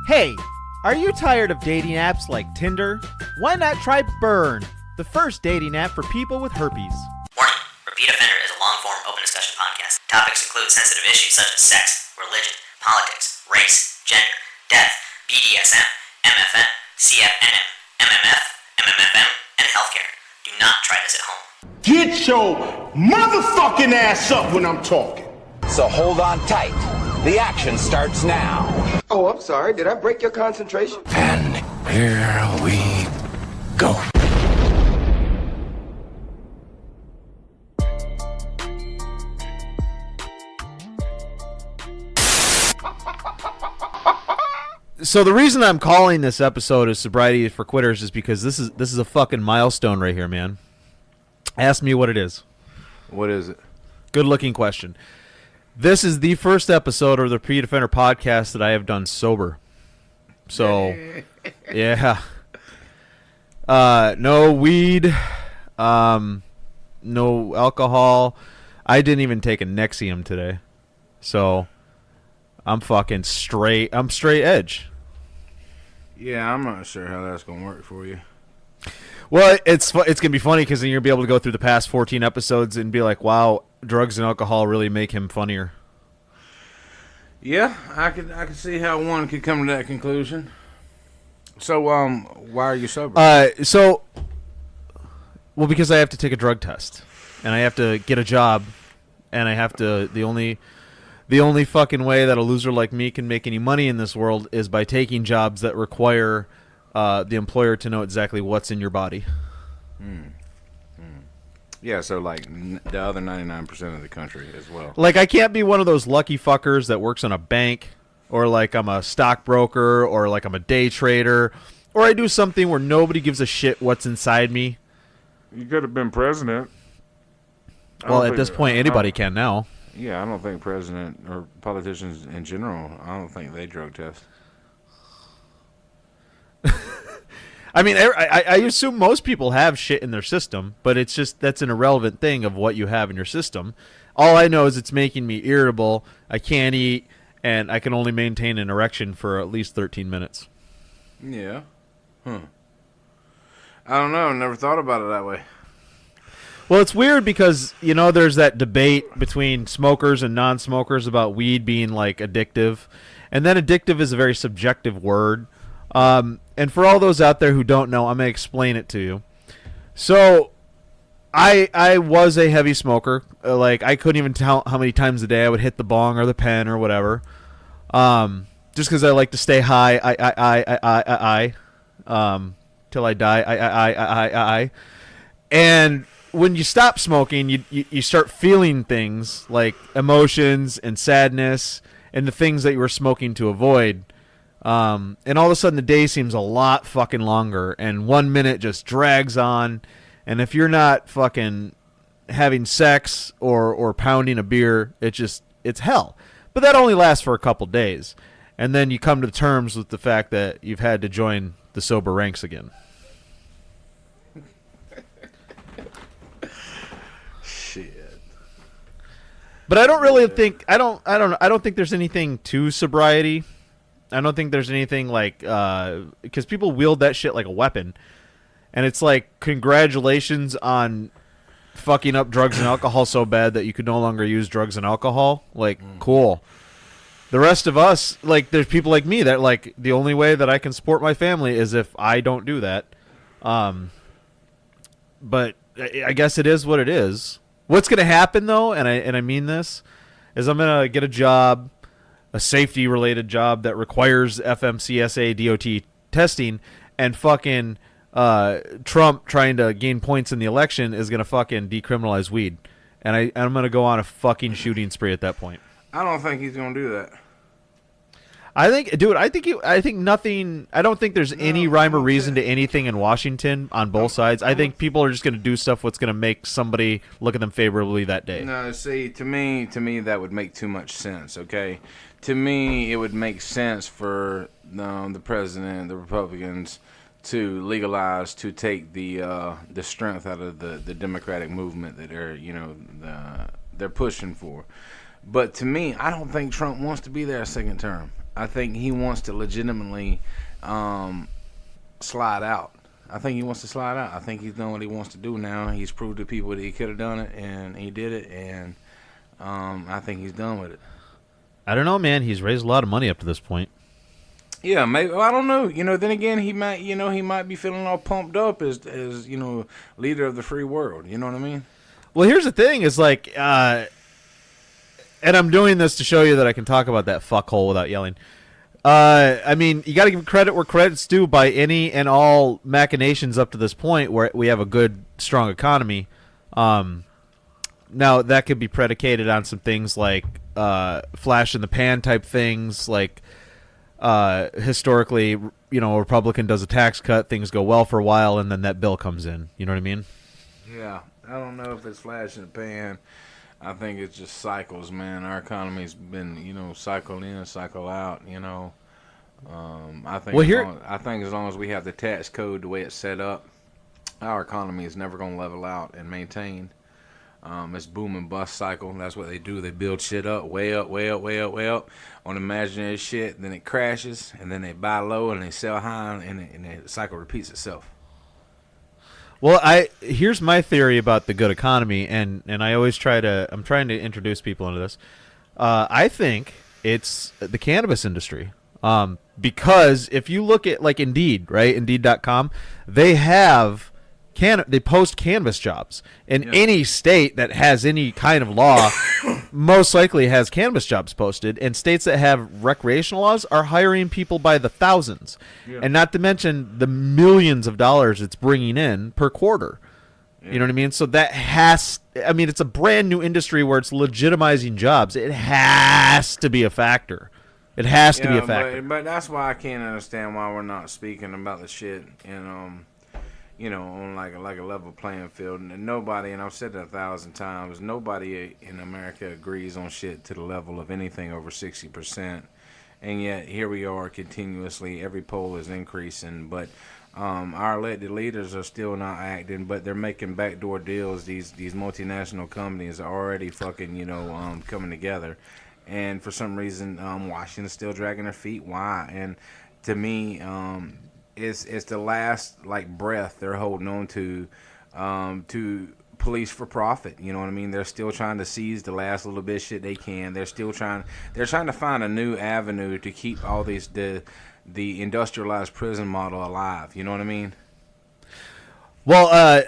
Hey, are you tired of dating apps like Tinder? Why not try Burn, the first dating app for people with herpes? Warning, Repeat Offender is a long-form open discussion podcast. Topics include sensitive issues such as sex, religion, politics, race, gender, death, BDSM, MFN, CFNM, MMF, MMFM, and healthcare. Do not try this at home. Get your motherfucking ass up when I'm talking. So hold on tight. The action starts now. Oh, I'm sorry. Did I break your concentration? And here we go. So the reason I'm calling this episode is Sobriety for Quitters is because this is a fucking milestone right here, man. Ask me what it is. What is it? Good looking question. This is the first episode of the Repeat Offender podcast that I have done sober. So, yeah. No weed, no alcohol. I didn't even take a Nexium today. So, I'm fucking straight. I'm straight edge. Yeah, I'm not sure how that's going to work for you. Well, it's going to be funny because then you'll be able to go through the past 14 episodes and be like, wow, drugs and alcohol really make him funnier. Yeah, I could see how one could come to that conclusion. So, why are you sober? Well, because I have to take a drug test, and I have to get a job, and I have to. The only fucking way that a loser like me can make any money in this world is by taking jobs that require the employer to know exactly what's in your body. Yeah, so like the other 99% of the country as well. Like, I can't be one of those lucky fuckers that works on a bank, or like I'm a stockbroker, or like I'm a day trader, or I do something where nobody gives a shit what's inside me. You could have been president. Well, at this point, anybody can now. Yeah, I don't think president or politicians in general, I don't think they drug test. I mean, I assume most people have shit in their system, but it's just that's an irrelevant thing of what you have in your system. All I know is it's making me irritable, I can't eat, and I can only maintain an erection for at least 13 minutes. Yeah. I don't know. Never thought about it that way. Well, it's weird because, you know, there's that debate between smokers and non-smokers about weed being, like, addictive. And then addictive is a very subjective word. And for all those out there who don't know, I'm going to explain it to you. So, I was a heavy smoker. Like, I couldn't even tell how many times a day I would hit the bong or the pen or whatever. Just because I like to stay high, till I die, I. And when you stop smoking, you start feeling things like emotions and sadness and the things that you were smoking to avoid. And all of a sudden the day seems a lot fucking longer, and 1 minute just drags on. And if you're not fucking having sex or pounding a beer, it's hell. But that only lasts for a couple days. And then you come to terms with the fact that you've had to join the sober ranks again. Shit. But I don't really think I don't think there's anything to sobriety. I don't think there's anything like because people wield that shit like a weapon, and it's like congratulations on fucking up drugs and alcohol so bad that you could no longer use drugs and alcohol. Like, cool. The rest of us, like, there's people like me that, like, the only way that I can support my family is if I don't do that. But I guess it is what it is. What's going to happen, though, and I mean this, is I'm going to get a job, a safety-related job that requires FMCSA DOT testing, and fucking Trump trying to gain points in the election is going to fucking decriminalize weed. And I'm going to go on a fucking shooting spree at that point. I don't think he's going to do that. I think nothing. I don't think there's any rhyme or reason to anything in Washington on both sides. I think people are just going to do stuff what's going to make somebody look at them favorably that day. No, see, to me, that would make too much sense. Okay, to me, it would make sense for the president, the Republicans, to legalize, to take the strength out of the Democratic movement that they're pushing for. But to me, I don't think Trump wants to be there a second term. I think he wants to legitimately slide out. I think he wants to slide out. I think he's done what he wants to do now. He's proved to people that he could have done it, and he did it, and I think he's done with it. I don't know, man. He's raised a lot of money up to this point. Yeah, maybe. Well, I don't know. Then again, he might be feeling all pumped up as leader of the free world. You know what I mean? Well, here's the thing: is like, and I'm doing this to show you that I can talk about that fuckhole without yelling. I mean, you got to give credit where credit's due by any and all machinations up to this point, where we have a good, strong economy. Now that could be predicated on some things like flash in the pan type things, like historically, a Republican does a tax cut, things go well for a while, and then that bill comes in. You know what I mean? Yeah, I don't know if it's flash in the pan. I think it's just cycles, man. Our economy's been, cycle in, cycle out. I think. I think as long as we have the tax code the way it's set up, our economy is never going to level out and maintain. It's boom and bust cycle. That's what they do. They build shit up, way up, way up, way up, way up on imaginary shit. Then it crashes, and then they buy low and they sell high, and the cycle repeats itself. Well, here's my theory about the good economy, and I always I'm trying to introduce people into this. I think it's the cannabis industry. Because if you look at like Indeed, right? Indeed.com, they have they post cannabis jobs. In any state that has any kind of law, most likely has cannabis jobs posted. And states that have recreational laws are hiring people by the thousands. Yeah. And not to mention the millions of dollars it's bringing in per quarter. Yeah. You know what I mean? So it's a brand new industry where it's legitimizing jobs. It has to be a factor. It has to be a factor. But that's why I can't understand why we're not speaking about the shit and on like a level playing field. And nobody, and I've said that 1,000 times, nobody in America agrees on shit to the level of anything over 60%. And yet here we are continuously. Every poll is increasing, but our elected leaders are still not acting. But they're making backdoor deals. These multinational companies are already fucking coming together. And for some reason, Washington's still dragging their feet. Why? And to me, it's the last breath they're holding on to police for profit. You know what I mean? They're still trying to seize the last little bit of shit they can. They're trying to find a new avenue to keep all these the industrialized prison model alive. You know what I mean? Well,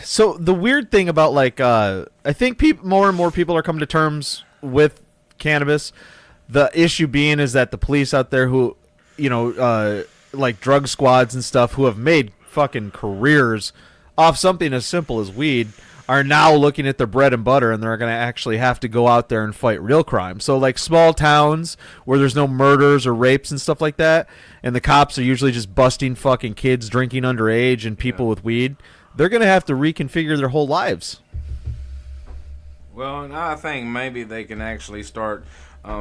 so the weird thing about I think more and more people are coming to terms with cannabis. The issue being is that the police out there who, like drug squads and stuff, who have made fucking careers off something as simple as weed, are now looking at their bread and butter, and they're going to actually have to go out there and fight real crime. So like small towns where there's no murders or rapes and stuff like that, and the cops are usually just busting fucking kids drinking underage and people with weed, they're going to have to reconfigure their whole lives. Well, and I think maybe they can actually start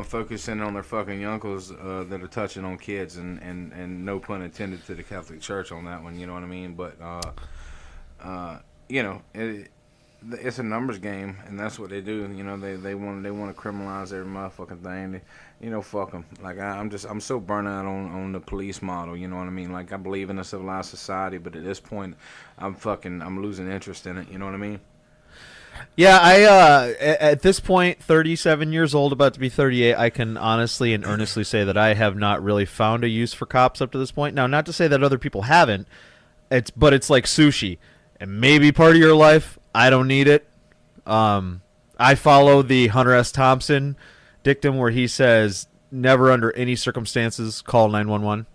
focusing on their fucking uncles that are touching on kids, and no pun intended to the Catholic Church on that one. You know what I mean? But it's a numbers game, and that's what they do. They want to criminalize every motherfucking thing. Fuck them. Like I'm so burnt out on the police model. You know what I mean? Like I believe in a civilized society, but at this point, I'm losing interest in it. You know what I mean? Yeah, I at this point, 37 years old, about to be 38, I can honestly and earnestly say that I have not really found a use for cops up to this point. Now, not to say that other people haven't, but it's like sushi. It may be part of your life. I don't need it. I follow the Hunter S. Thompson dictum where he says, never under any circumstances call 911.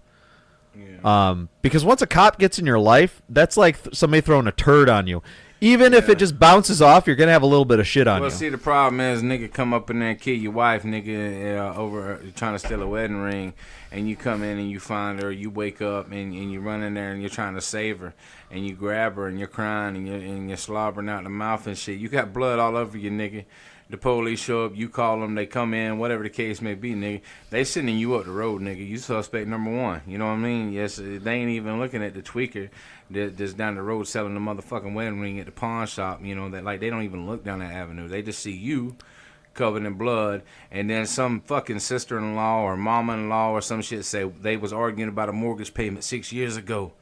Yeah. Because once a cop gets in your life, that's like somebody throwing a turd on you. Even if it just bounces off, you're going to have a little bit of shit on you. Well, see, the problem is, nigga come up in there and kill your wife, nigga, over trying to steal a wedding ring, and you come in and you find her, you wake up, and you run in there and you're trying to save her, and you grab her and you're crying and you're slobbering out the mouth and shit. You got blood all over you, nigga. The police show up, you call them, they come in, whatever the case may be, nigga. They sending you up the road, nigga. You suspect number one. You know what I mean? Yes, they ain't even looking at the tweaker that's down the road selling the motherfucking wedding ring at the pawn shop. That they don't even look down that avenue. They just see you covered in blood, and then some fucking sister-in-law or mama-in-law or some shit say they was arguing about a mortgage payment 6 years ago,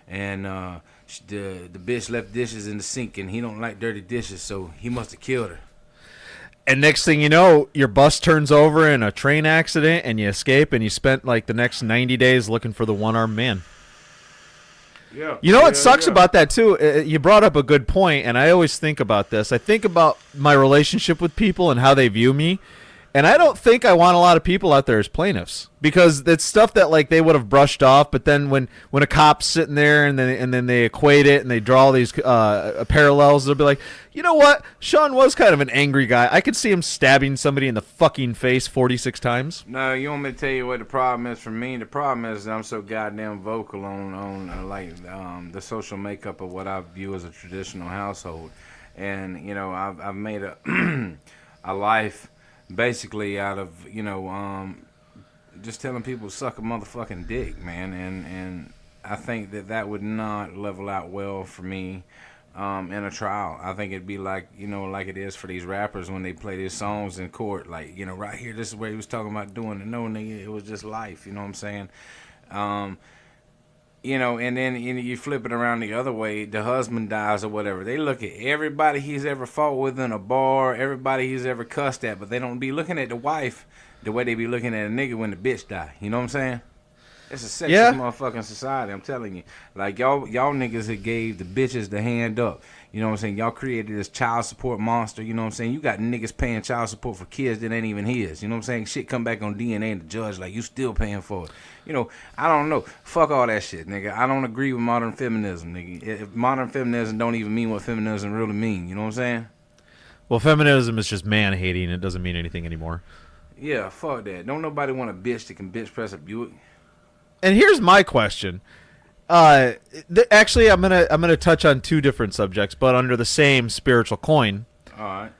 and the bitch left dishes in the sink, and he don't like dirty dishes, so he must have killed her. And next thing you know, your bus turns over in a train accident, and you escape, and you spent like the next 90 days looking for the one-armed man. Yeah. You know what sucks about that, too? You brought up a good point, and I always think about this. I think about my relationship with people and how they view me, and I don't think I want a lot of people out there as plaintiffs, because it's stuff that like they would have brushed off, but then when a cop's sitting there and then they equate it and they draw these parallels, they'll be like, you know what? Sean was kind of an angry guy. I could see him stabbing somebody in the fucking face 46 times. No, you want me to tell you what the problem is for me? The problem is that I'm so goddamn vocal on the social makeup of what I view as a traditional household, and you know I've made a a life basically out of just telling people to suck a motherfucking dick, man, and I think that would not level out well for me in a trial. I think it'd be like like it is for these rappers when they play these songs in court, like right here, this is where he was talking about doing it. No, nigga, it was just life. You know what I'm saying? And then you flip it around the other way, the husband dies or whatever. They look at everybody he's ever fought with in a bar, everybody he's ever cussed at, but they don't be looking at the wife the way they be looking at a nigga when the bitch die. You know what I'm saying? It's a sexist motherfucking society, I'm telling you. Like, y'all niggas that gave the bitches the hand up. You know what I'm saying? Y'all created this child support monster. You know what I'm saying? You got niggas paying child support for kids that ain't even his. You know what I'm saying? Shit come back on DNA and the judge like, you still paying for it. I don't know. Fuck all that shit, nigga. I don't agree with modern feminism, nigga. If modern feminism don't even mean what feminism really mean. You know what I'm saying? Well, feminism is just man-hating. It doesn't mean anything anymore. Yeah, fuck that. Don't nobody want a bitch that can bitch press a Buick. And here's my question. Actually, I'm gonna touch on two different subjects, but under the same spiritual coin. All right.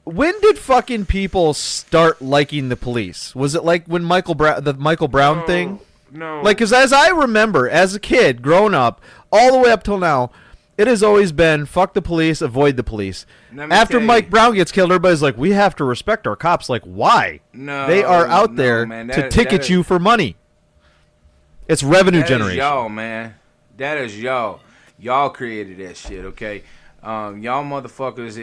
When did fucking people start liking the police? Was it like when the Michael Brown thing? No. Like, because as I remember, as a kid, growing up, all the way up till now, it has always been fuck the police, avoid the police. After Mike Brown gets killed, everybody's like, we have to respect our cops. Like, why? No, they are out there man. to ticket you for money. It's revenue generation. That is y'all, man. That is y'all. Y'all created that shit, okay? Y'all motherfuckers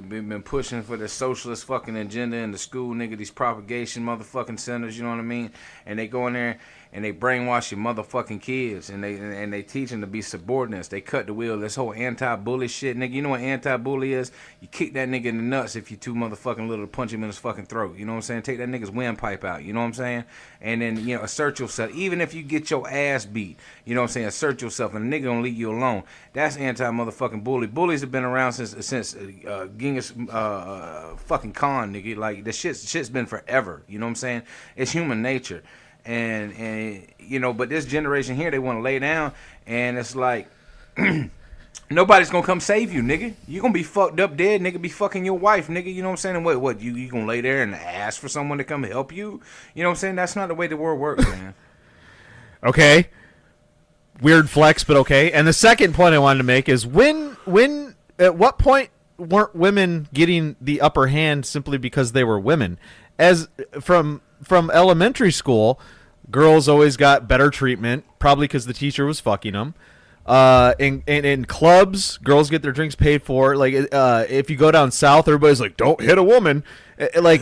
been pushing for the socialist fucking agenda in the school, nigga, these propagation motherfucking centers, you know what I mean? And they go in there and they brainwash your motherfucking kids, and they teach them to be subordinates. They cut the wheel. This whole anti-bully shit, nigga. You know what anti-bully is? You kick that nigga in the nuts if you too motherfucking little to punch him in his fucking throat. You know what I'm saying? Take that nigga's windpipe out. You know what I'm saying? And then assert yourself. Even if you get your ass beat, you know what I'm saying? Assert yourself, and the nigga gonna leave you alone. That's anti-motherfucking bully. Bullies have been around since Genghis fucking Khan, nigga. Like the shit's been forever. You know what I'm saying? It's human nature. And but this generation here, they want to lay down, and it's like nobody's gonna come save you, nigga. You gonna be fucked up dead, nigga. Be fucking your wife, nigga. You know what I'm saying? And what you gonna lay there and ask for someone to come help you? You know what I'm saying? That's not the way the world works, man. Okay, weird flex, but okay. And the second point I wanted to make is when at what point weren't women getting the upper hand simply because they were women? As from elementary school, girls always got better treatment, probably because the teacher was fucking them. In clubs, girls get their drinks paid for. Like, if you go down south, everybody's like, "Don't hit a woman." Like,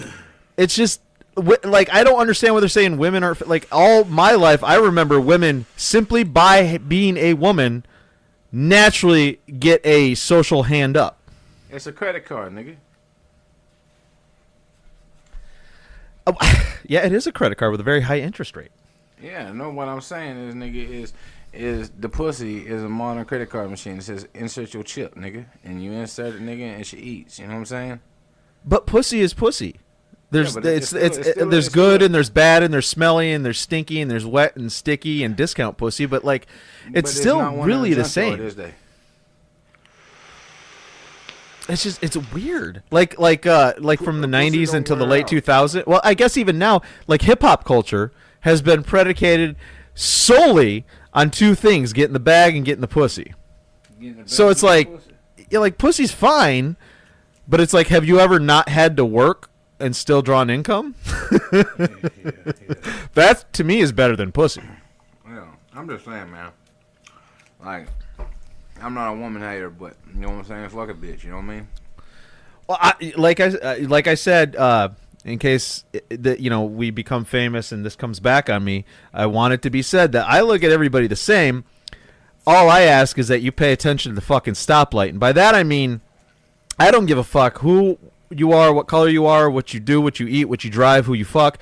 it's just like I don't understand what they're saying. Women are like all my life. I remember women simply by being a woman naturally get a social hand up. It's a credit card, nigga. Yeah, it is a credit card with a very high interest rate. Yeah, no, what I'm saying is, nigga, is the pussy is a modern credit card machine. It says insert your chip, nigga, and you insert it, nigga, and she eats. You know what I'm saying? But pussy is pussy. There's it's good and there's bad and there's smelly and there's stinky and there's wet and sticky and discount pussy, but like it's still really the same. It's weird. Like from the 90s until the late 2000s. Well, I guess even now, like hip hop culture has been predicated solely on two things: getting the bag and getting the pussy. So it's like, yeah, like pussy's fine, but it's like, have you ever not had to work and still draw an income. That to me is better than pussy. Yeah, I'm just saying, man. Like, I'm not a woman hater, but you know what I'm saying? Fuck a bitch, you know what I mean? Well, like I said, in case that we become famous and this comes back on me, I want it to be said that I look at everybody the same. All I ask is that you pay attention to the fucking stoplight, and by that I mean I don't give a fuck who you are, what color you are, what you do, what you eat, what you drive, who you fuck.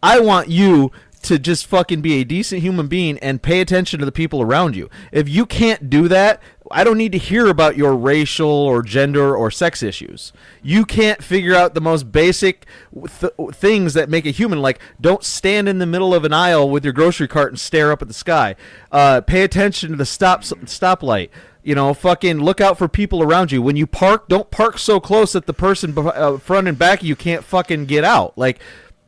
I want you to just fucking be a decent human being and pay attention to the people around you. If you can't do that, I don't need to hear about your racial or gender or sex issues. You can't figure out the most basic things that make a human, like don't stand in the middle of an aisle with your grocery cart and stare up at the sky. Pay attention to the stoplight. Fucking look out for people around you. When you park, don't park so close that the person front and back of you can't fucking get out. Like,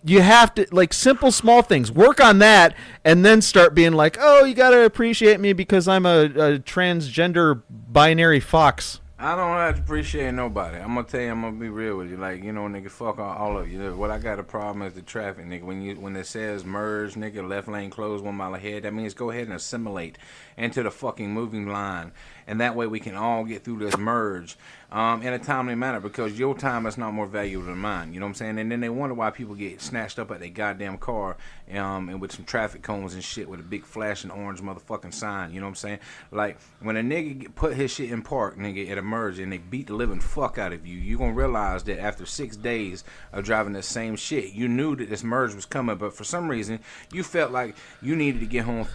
you have to, like, simple small things. Work on that, and then start being like, oh, you gotta appreciate me because I'm a transgender binary fox. I don't have to appreciate nobody. I'm gonna tell you, I'm gonna be real with you. Like, nigga, fuck all of you. What I got a problem is the traffic, nigga. When it says merge, nigga, left lane closed 1 mile ahead, that means go ahead and assimilate into the fucking moving line. And that way we can all get through this merge in a timely manner, because your time is not more valuable than mine. You know what I'm saying? And then they wonder why people get snatched up at their goddamn car and with some traffic cones and shit with a big flashing orange motherfucking sign. You know what I'm saying? Like, when a nigga put his shit in park, nigga, at a merge, and they beat the living fuck out of you, you gonna realize that after 6 days of driving the same shit, you knew that this merge was coming, but for some reason you felt like you needed to get home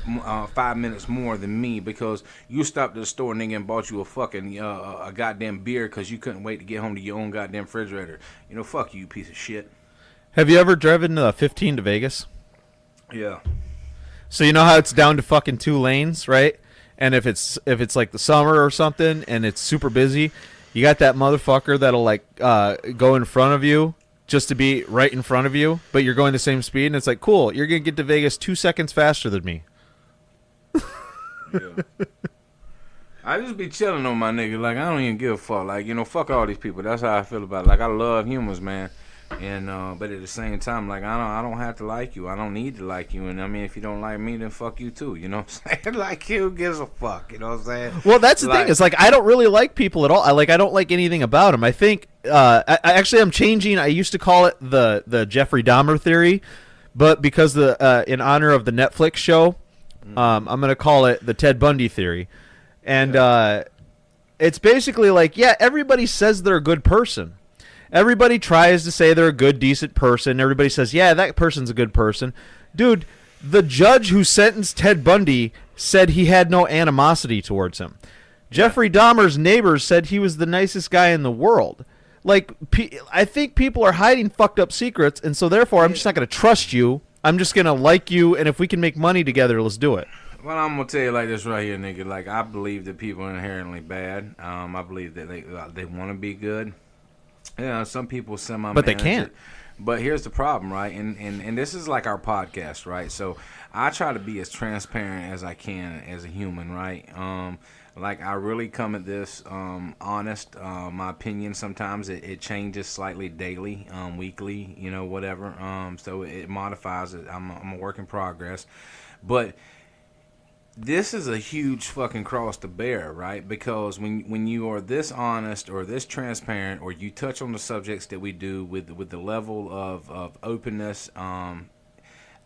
5 minutes more than me, because you stopped at the store, nigga, and bought you a fucking a goddamn beer because you couldn't wait to get home to your own goddamn refrigerator. Fuck you, piece of shit. Have you ever driven 15 to Vegas? Yeah. So you know how it's down to fucking 2 lanes, right? And if it's like the summer or something and it's super busy, you got that motherfucker that'll like go in front of you just to be right in front of you, but you're going the same speed, and it's like, cool, you're gonna get to Vegas 2 seconds faster than me. Yeah. I just be chilling on my nigga. Like, I don't even give a fuck. Like, fuck all these people. That's how I feel about it. Like, I love humans, man. And but at the same time, like, I don't have to like you. I don't need to like you. And I mean, if you don't like me, then fuck you too. You know what I'm saying? Like, who gives a fuck? You know what I'm saying? Well, that's the thing. It's like, I don't really like people at all. I don't like anything about them. I think I'm changing. I used to call it the Jeffrey Dahmer theory, but because in honor of the Netflix show, I'm gonna call it the Ted Bundy theory. And it's basically like, yeah, everybody says they're a good person. Everybody tries to say they're a good, decent person. Everybody says, yeah, that person's a good person. Dude, the judge who sentenced Ted Bundy said he had no animosity towards him. Jeffrey Dahmer's neighbors said he was the nicest guy in the world. Like, I think people are hiding fucked up secrets, and so therefore I'm just not going to trust you. I'm just going to like you, and if we can make money together, let's do it. Well, I'm gonna tell you like this right here, nigga. Like, I believe that people are inherently bad. I believe that they want to be good. Yeah, some people but they can't. But here's the problem, right? And this is like our podcast, right? So I try to be as transparent as I can as a human, right? Like, I really come at this honest. My opinion sometimes it changes slightly daily, weekly, whatever. So it modifies it. I'm a work in progress, but this is a huge fucking cross to bear, right? Because when you are this honest or this transparent, or you touch on the subjects that we do with the level of openness, a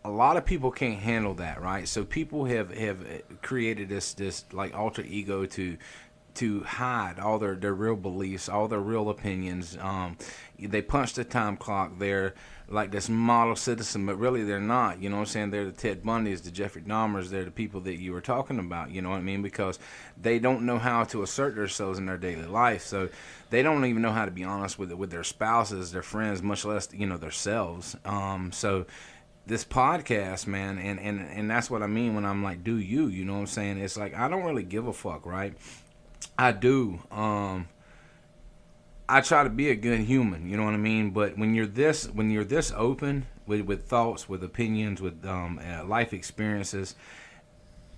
lot of people can't handle that, right? So people have created this like alter ego to hide all their real beliefs, all their real opinions. They punch the time clock. They're like this model citizen, but really they're not. You know what I'm saying? They're the Ted Bundys, the Jeffrey Dahmers. They're the people that you were talking about. You know what I mean? Because they don't know how to assert themselves in their daily life. So they don't even know how to be honest with their spouses, their friends, much less themselves. So this podcast, man, and that's what I mean when I'm like, do you? You know what I'm saying? It's like, I don't really give a fuck, right? I do. I try to be a good human, you know what I mean? But when you're this open with thoughts, with opinions, with life experiences,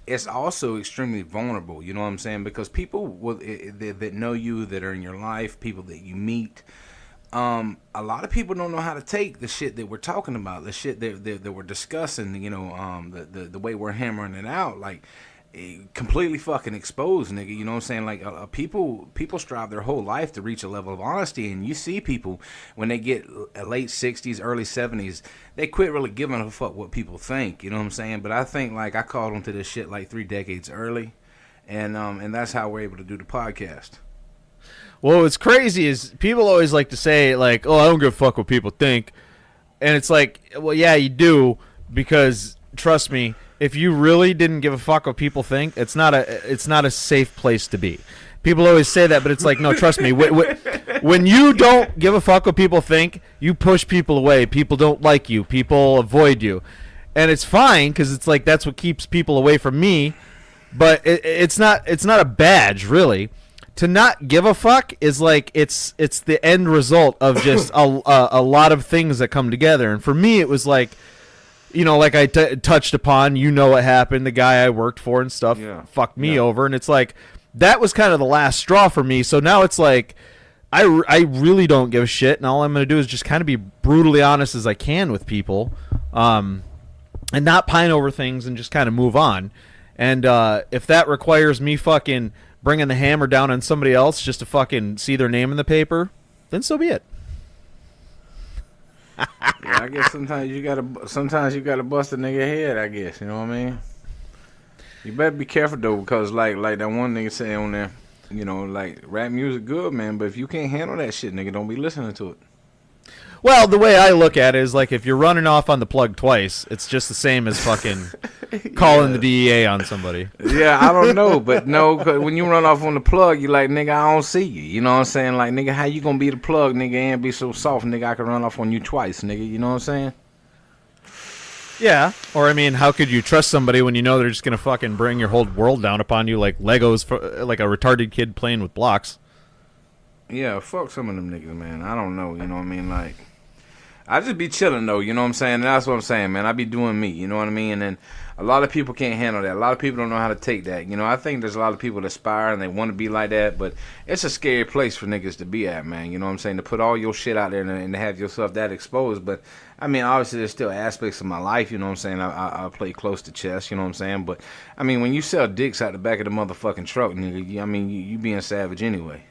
it's also extremely vulnerable, you know what I'm saying? Because people that know you, that are in your life, people that you meet, a lot of people don't know how to take the shit that we're talking about, the shit that we're discussing, the way we're hammering it out, like, completely fucking exposed, nigga. You know what I'm saying? Like, people strive their whole life to reach a level of honesty, and you see people when they get late 60s, early 70s, they quit really giving a fuck what people think. You know what I'm saying? But I think, like, I called onto this shit like 3 decades early, and that's how we're able to do the podcast. Well, what's crazy is people always like to say, like, oh, I don't give a fuck what people think. And it's like, well, yeah, you do, because, trust me, if you really didn't give a fuck what people think, it's not a safe place to be. People always say that, but it's like, no, trust me. When you don't give a fuck what people think, you push people away. People don't like you. People avoid you. And it's fine, because it's like that's what keeps people away from me. But it's not a badge, really. To not give a fuck is like it's the end result of just a lot of things that come together. And for me, it was like, like I touched upon, what happened. The guy I worked for and stuff fucked me over, and it's like that was kind of the last straw for me. So now it's like I really don't give a shit, and all I'm going to do is just kind of be brutally honest as I can with people, and not pine over things and just kind of move on. And if that requires me fucking bringing the hammer down on somebody else just to fucking see their name in the paper, then so be it. Yeah, I guess sometimes you gotta bust a nigga head, I guess, you know what I mean? You better be careful though, because like that one nigga say on there, like, rap music good, man, but if you can't handle that shit, nigga, don't be listening to it. Well, the way I look at it is like if you're running off on the plug twice, it's just the same as fucking calling the DEA on somebody. Yeah, I don't know, but no, 'cause when you run off on the plug, you like, nigga, I don't see you. You know what I'm saying? Like, nigga, how you gonna be the plug, nigga, and be so soft, nigga, I can run off on you twice, nigga. You know what I'm saying? Yeah, or I mean, how could you trust somebody when you know they're just gonna fucking bring your whole world down upon you like Legos, like a retarded kid playing with blocks? Yeah, fuck some of them niggas, man. I don't know, you know what I mean? Like, I just be chilling though, you know what I'm saying? And that's what I'm saying, man. I be doing me, you know what I mean? And then a lot of people can't handle that. A lot of people don't know how to take that. I think there's a lot of people that aspire and they want to be like that, but it's a scary place for niggas to be at, man. You know what I'm saying? To put all your shit out there and to have yourself that exposed. But, I mean, obviously there's still aspects of my life, you know what I'm saying? I play close to chess, you know what I'm saying? But, I mean, when you sell dicks out the back of the motherfucking truck, nigga, you being savage anyway.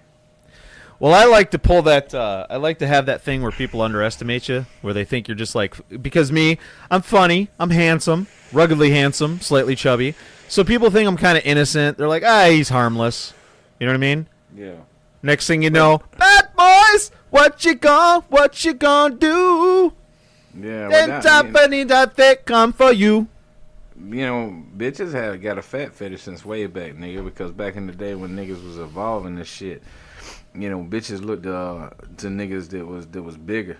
Well, I like to pull that. I like to have that thing where people underestimate you, where they think you're just like. Because me, I'm funny, I'm handsome, ruggedly handsome, slightly chubby. So people think I'm kind of innocent. They're like, he's harmless. You know what I mean? Yeah. Next thing you know, bad boys, what you gonna do? Yeah. Then Japanese that they come for you. Bitches got a fat fetish since way back, nigga. Because back in the day when niggas was evolving this shit. Bitches looked to niggas that was bigger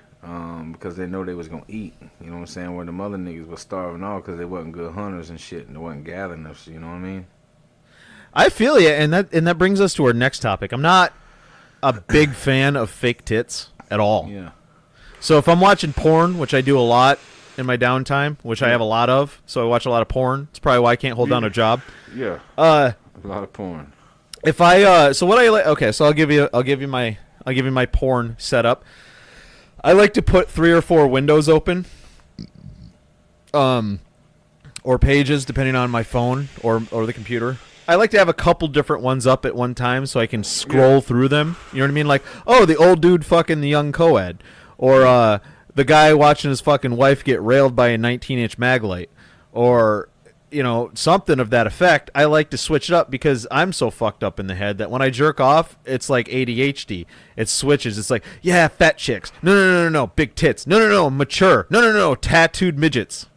because they know they was gonna eat. You know what I'm saying? Where the other niggas was starving off because they wasn't good hunters and shit, and they wasn't gathering enough. You know what I mean? I feel you, and that brings us to our next topic. I'm not a big fan of fake tits at all. Yeah. So if I'm watching porn, which I do a lot in my downtime, which I have a lot of, so I watch a lot of porn. It's probably why I can't hold down a job. Yeah. A lot of porn. If I so what I like, okay, so I'll give you my porn setup. I like to put 3 or 4 windows open, or pages depending on my phone or the computer. I like to have a couple different ones up at one time so I can scroll through them. You know what I mean? Like, oh, the old dude fucking the young co-ed, or the guy watching his fucking wife get railed by a 19-inch mag light, or something of that effect. I like to switch it up because I'm so fucked up in the head that when I jerk off, it's like ADHD. It switches. It's like, yeah, fat chicks. No, big tits. No, mature. No, tattooed midgets.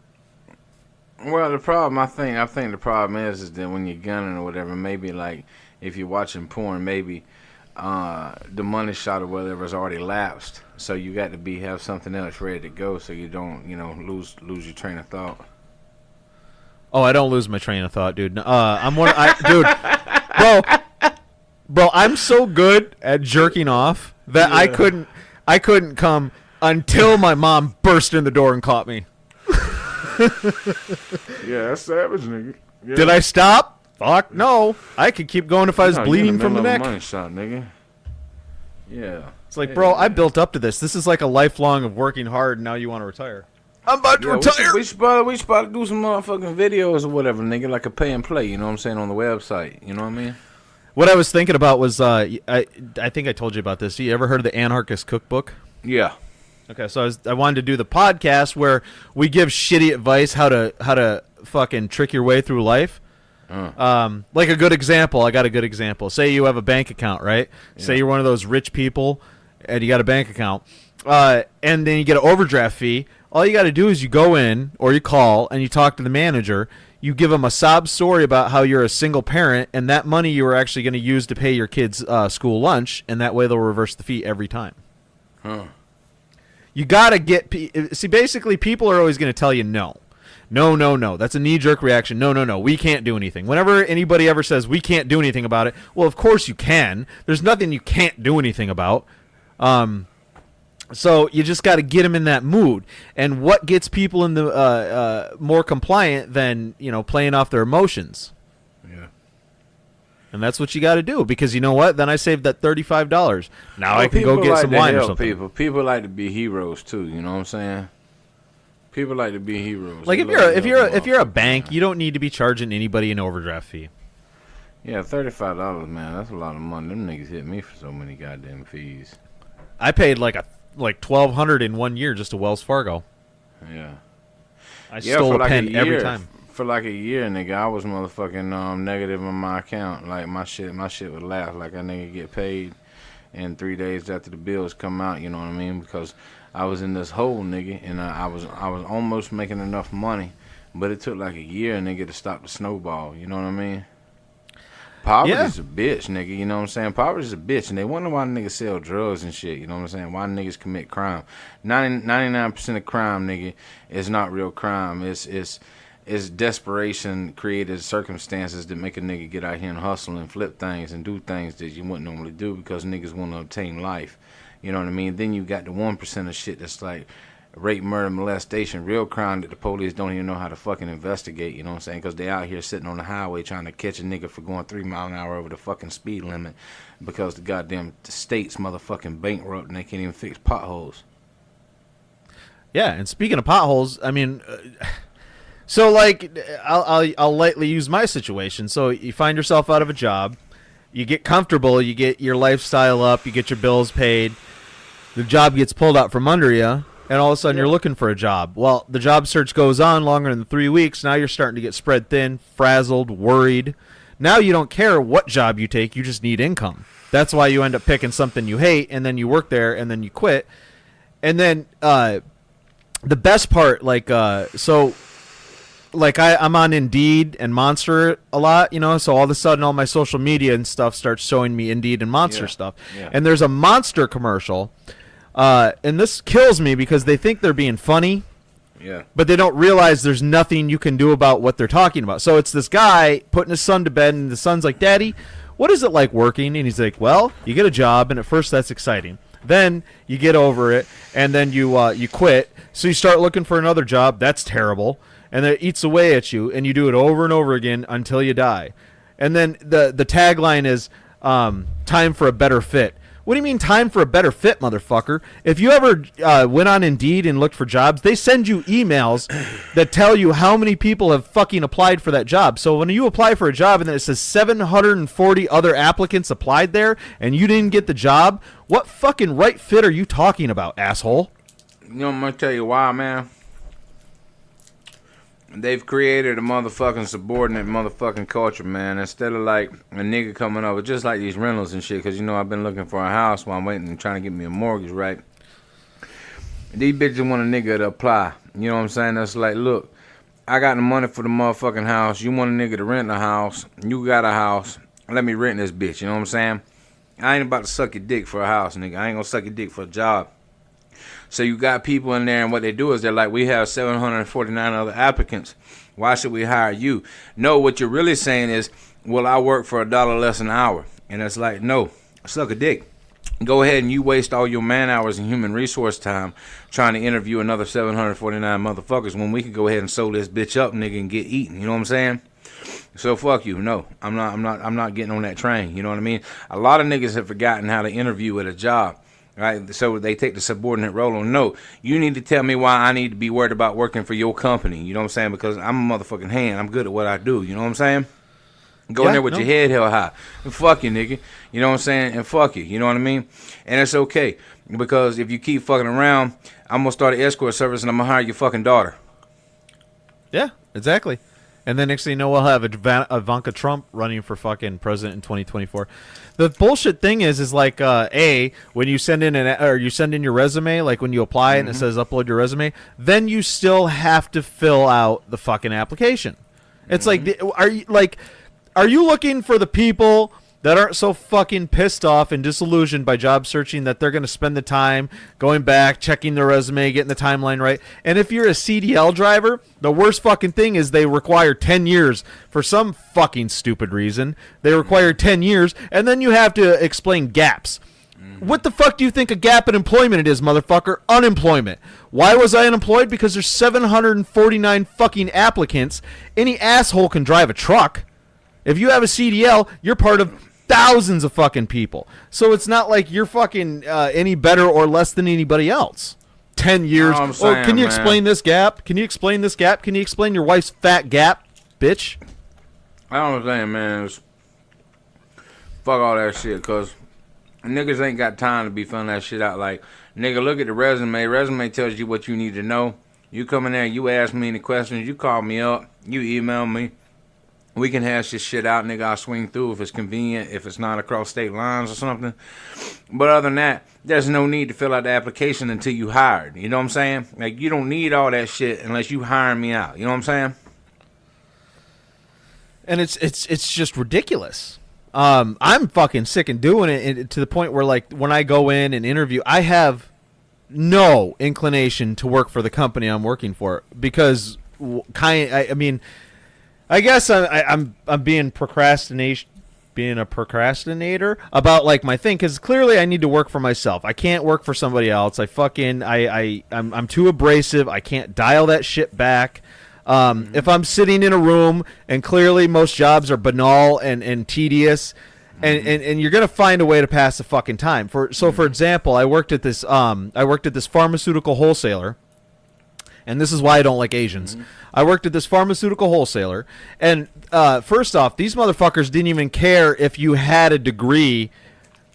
Well, the problem, I think the problem is that when you're gunning or whatever, maybe like if you're watching porn, maybe the money shot or whatever is already lapsed. So you got to have something else ready to go so you don't, lose your train of thought. Oh, I don't lose my train of thought, dude. Dude, bro, I'm so good at jerking off that I couldn't come until my mom burst in the door and caught me. Yeah, that's savage, nigga. Yeah. Did I stop? Fuck no. I could keep going if I was bleeding from the neck. Money shot, nigga. Yeah. It's like, bro, I built up to this. This is like a lifelong of working hard, and now you want to retire. I'm about to retire. We should probably do some motherfucking videos or whatever, nigga, like a pay and play, you know what I'm saying, on the website, you know what I mean? What I was thinking about was, I think I told you about this. You ever heard of the Anarchist Cookbook? Yeah. Okay, so I wanted to do the podcast where we give shitty advice how to fucking trick your way through life. Like a good example, I got a good example. Say you have a bank account, right? Yeah. Say you're one of those rich people, and you got a bank account, and then you get an overdraft fee. All you got to do is you go in or you call and you talk to the manager. You give them a sob story about how you're a single parent and that money you were actually going to use to pay your kids' school lunch, and that way they'll reverse the fee every time. You got to see, basically people are always going to tell you no. No. That's a knee-jerk reaction. No. We can't do anything. Whenever anybody ever says we can't do anything about it, well, of course you can. There's nothing you can't do anything about. So you just got to get them in that mood. And what gets people in the more compliant than, playing off their emotions? Yeah. And that's what you got to do, because you know what? Then I saved that $35. Now I can go get some wine or something. People like to be heroes too. You know what I'm saying? People like to be heroes. Like if you're a bank, you don't need to be charging anybody an overdraft fee. Yeah, $35, man. That's a lot of money. Them niggas hit me for so many goddamn fees. I paid like $1,200 in 1 year just to Wells Fargo. Yeah. I stole a pen every time. For like a year, nigga, I was motherfucking negative on my account. Like my shit would laugh. Like, a nigga get paid, and 3 days after the bills come out, you know what I mean? Because I was in this hole, nigga, and I was almost making enough money, but it took like a year, nigga, to stop the snowball. You know what I mean? Poverty's a bitch, nigga. You know what I'm saying? Poverty's a bitch, and they wonder why niggas sell drugs and shit. You know what I'm saying? Why niggas commit crime? 99% of crime, nigga, is not real crime. It's desperation created circumstances that make a nigga get out here and hustle and flip things and do things that you wouldn't normally do because niggas want to obtain life. You know what I mean? Then you got the 1% of shit that's like rape, murder, molestation, real crime that the police don't even know how to fucking investigate, you know what I'm saying? Because they out here sitting on the highway trying to catch a nigga for going 3 miles an hour over the fucking speed limit because the goddamn state's motherfucking bankrupt and they can't even fix potholes. Yeah, and speaking of potholes, I mean, so like, I'll lightly use my situation. So you find yourself out of a job, you get comfortable, you get your lifestyle up, you get your bills paid, the job gets pulled out from under you, and all of a sudden you're looking for a job. Well, the job search goes on longer than 3 weeks. Now you're starting to get spread thin, frazzled, worried. Now you don't care what job you take, you just need income. That's why you end up picking something you hate, and then you work there, and then you quit. And then the best part, I'm on Indeed and Monster a lot, so all of a sudden all my social media and stuff starts showing me Indeed and Monster stuff. Yeah. And there's a Monster commercial, and this kills me because they think they're being funny, but they don't realize there's nothing you can do about what they're talking about. So it's this guy putting his son to bed, and the son's like, "Daddy, what is it like working?" And he's like, "Well, you get a job, and at first that's exciting. Then you get over it, and then you quit. So you start looking for another job. That's terrible. And it eats away at you, and you do it over and over again until you die." And then the tagline is, "Time for a better fit." What do you mean time for a better fit, motherfucker? If you ever went on Indeed and looked for jobs, they send you emails that tell you how many people have fucking applied for that job. So when you apply for a job and then it says 740 other applicants applied there and you didn't get the job, what fucking right fit are you talking about, asshole? You know, I'm going to tell you why, man. They've created a motherfucking subordinate motherfucking culture, man. Instead of like a nigga coming over, just like these rentals and shit, because I've been looking for a house while I'm waiting and trying to get me a mortgage, right? These bitches want a nigga to apply. You know what I'm saying? That's like, look, I got the money for the motherfucking house. You want a nigga to rent a house. You got a house. Let me rent this bitch. You know what I'm saying? I ain't about to suck your dick for a house, nigga. I ain't gonna suck your dick for a job. So you got people in there, and what they do is they're like, we have 749 other applicants. Why should we hire you? No, what you're really saying is, well, I work for $1 less an hour. And it's like, no, suck a dick. Go ahead and you waste all your man hours and human resource time trying to interview another 749 motherfuckers when we could go ahead and sew this bitch up, nigga, and get eaten. You know what I'm saying? So fuck you. No, I'm not getting on that train. You know what I mean? A lot of niggas have forgotten how to interview at a job. right? So they take the subordinate role on, no, you need to tell me why I need to be worried about working for your company. You know what I'm saying? Because I'm a motherfucking hand. I'm good at what I do. You know what I'm saying? Go in there with your head held high. And fuck you, nigga. You know what I'm saying? And fuck you. You know what I mean? And it's okay. Because if you keep fucking around, I'm going to start an escort service and I'm going to hire your fucking daughter. Yeah, exactly. And then next thing you know, we'll have Ivanka Trump running for fucking president in 2024. The bullshit thing is like, when you send in you send in your resume, like when you apply and it says upload your resume, then you still have to fill out the fucking application. It's like, are you looking for the people that aren't so fucking pissed off and disillusioned by job searching that they're going to spend the time going back, checking their resume, getting the timeline right? And if you're a CDL driver, the worst fucking thing is they require 10 years for some fucking stupid reason. They require 10 years, and then you have to explain gaps. What the fuck do you think a gap in employment it is, motherfucker? Unemployment. Why was I unemployed? Because there's 749 fucking applicants. Any asshole can drive a truck. If you have a CDL, you're part of thousands of fucking people. So it's not like you're fucking any better or less than anybody else. 10 years. Can you explain this gap? Can you explain this gap? Can you explain your wife's fat gap, bitch? I don't understand, man. Fuck all that shit, because niggas ain't got time to be filling that shit out. Like, nigga, look at the resume. Resume tells you what you need to know. You come in there, you ask me any questions, you call me up, you email me. We can hash this shit out, nigga. I'll swing through if it's convenient, if it's not across state lines or something. But other than that, there's no need to fill out the application until you hired. You know what I'm saying? Like, you don't need all that shit unless you hire me out. You know what I'm saying? And it's just ridiculous. I'm fucking sick of doing it to the point where, like, when I go in and interview, I have no inclination to work for the company I'm working for because I guess I'm being a procrastinator about like my thing, because clearly I need to work for myself. I can't work for somebody else. I'm too abrasive. I can't dial that shit back. If I'm sitting in a room and clearly most jobs are banal and tedious, and you're gonna find a way to pass the fucking time. For example, I worked at this pharmaceutical wholesaler. And this is why I don't like Asians. I worked at this pharmaceutical wholesaler, and first off, these motherfuckers didn't even care if you had a degree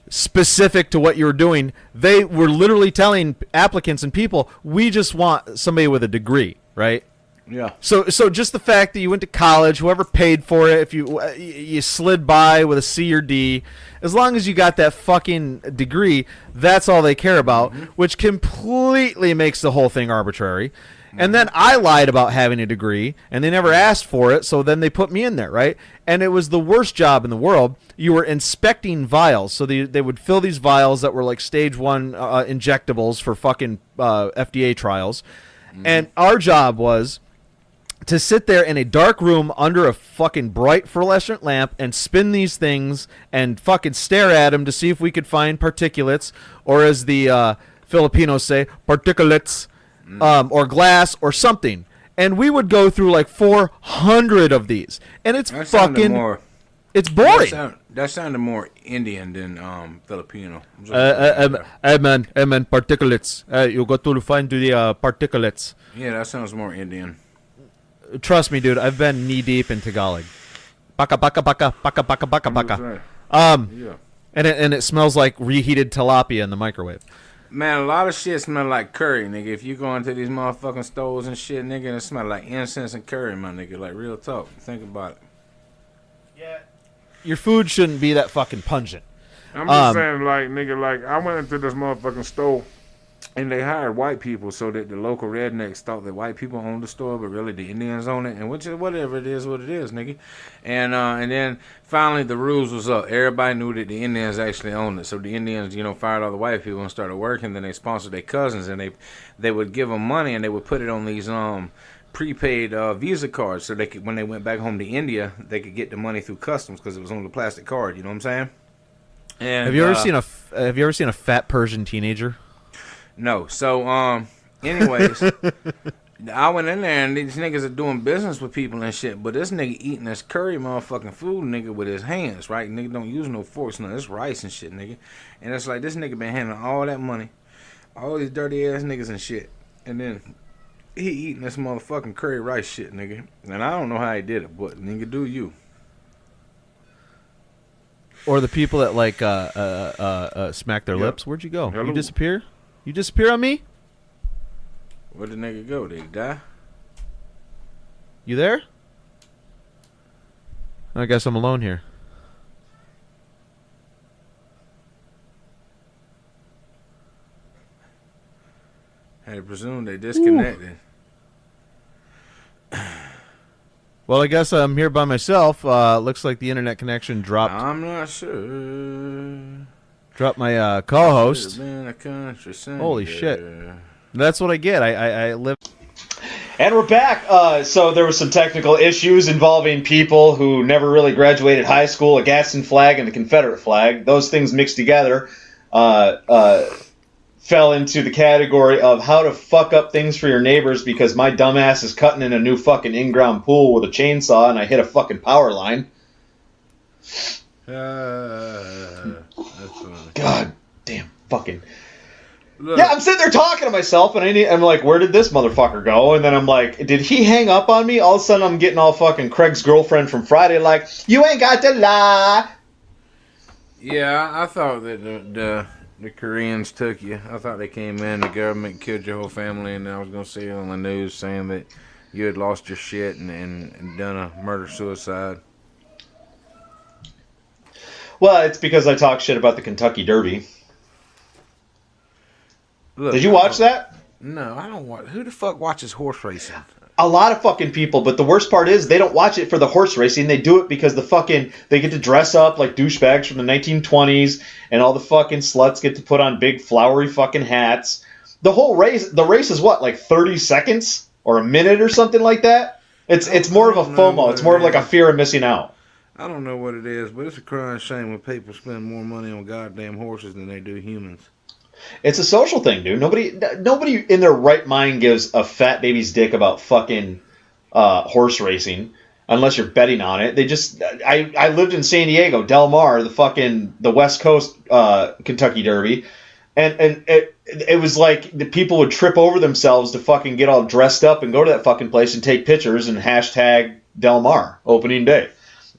specific to what you were doing. They were literally telling applicants and people, we just want somebody with a degree, right? Yeah. So just the fact that you went to college, whoever paid for it, if you slid by with a C or D, as long as you got that fucking degree, that's all they care about, which completely makes the whole thing arbitrary. And then I lied about having a degree, and they never asked for it, so then they put me in there, right? And it was the worst job in the world. You were inspecting vials, so they would fill these vials that were like stage 1 injectables for fucking FDA trials. And our job was to sit there in a dark room under a fucking bright fluorescent lamp and spin these things and fucking stare at them to see if we could find particulates, or as the Filipinos say, particulates, or glass or something. And we would go through like 400 of these, and it's it's boring. That sounded more Indian than Filipino. Man, particulates. You got to find the particulates. Yeah, that sounds more Indian. Trust me, dude. I've been knee deep in Tagalog. Baka baka baka baka baka baka baka. Yeah. And it smells like reheated tilapia in the microwave. Man, a lot of shit smell like curry, nigga. If you go into these motherfucking stores and shit, nigga, it smell like incense and curry, my nigga. Like, real talk. Think about it. Yeah. Your food shouldn't be that fucking pungent. I'm just saying, like, nigga, like, I went into this motherfucking store, and they hired white people so that the local rednecks thought that white people owned the store, but really the Indians own it, and which is whatever it is, what it is, nigga. And then finally the rules was up. Everybody knew that the Indians actually owned it, so the Indians, fired all the white people and started working. Then they sponsored their cousins, and they would give them money, and they would put it on these prepaid Visa cards, so they could, when they went back home to India, they could get the money through customs because it was on the plastic card. You know what I'm saying? And have you ever seen a fat Persian teenager? No. So, anyways, I went in there and these niggas are doing business with people and shit, but this nigga eating this curry motherfucking food, nigga, with his hands, right? Nigga don't use no forks, no, it's rice and shit, nigga. And it's like this nigga been handling all that money, all these dirty ass niggas and shit, and then he eating this motherfucking curry rice shit, nigga. And I don't know how he did it, but nigga, do you? Or the people that like smack their lips. Where'd you go? Hello. You disappear? You disappear on me? Where'd the nigga go? Did he die? You there? I guess I'm alone here. I had to presume they disconnected. Well, I guess I'm here by myself. Looks like the internet connection dropped. I'm not sure. Dropped my co-host. Been a country singer. Holy shit. That's what I get. I live. And we're back. So there was some technical issues involving people who never really graduated high school, a Gadsden flag and a Confederate flag. Those things mixed together fell into the category of how to fuck up things for your neighbors because my dumbass is cutting in a new fucking in-ground pool with a chainsaw and I hit a fucking power line. That's funny. God damn fucking... Look, Yeah, I'm sitting there talking to myself, and I'm like, where did this motherfucker go? And then I'm like, did he hang up on me? All of a sudden, I'm getting all fucking Craig's girlfriend from Friday, like, you ain't got to lie. yeah, I thought that the Koreans took you. I thought they came in, the government killed your whole family, and I was going to see it on the news saying that you had lost your shit and done a murder-suicide. Well, it's because I talk shit about the Kentucky Derby. Look, Did you watch that? No, I don't watch. Who the fuck watches horse racing? A lot of fucking people, but the worst part is they don't watch it for the horse racing. They do it because they get to dress up like douchebags from the 1920s, and all the fucking sluts get to put on big flowery fucking hats. The race is what, like 30 seconds or a minute or something like that? It's more of a FOMO. It's more of like a fear of missing out. I don't know what it is, but it's a crying shame when people spend more money on goddamn horses than they do humans. It's a social thing, dude. Nobody in their right mind gives a fat baby's dick about fucking horse racing unless you're betting on it. They just I lived in San Diego, Del Mar, the West Coast Kentucky Derby, and it was like the people would trip over themselves to fucking get all dressed up and go to that fucking place and take pictures and hashtag Del Mar opening day.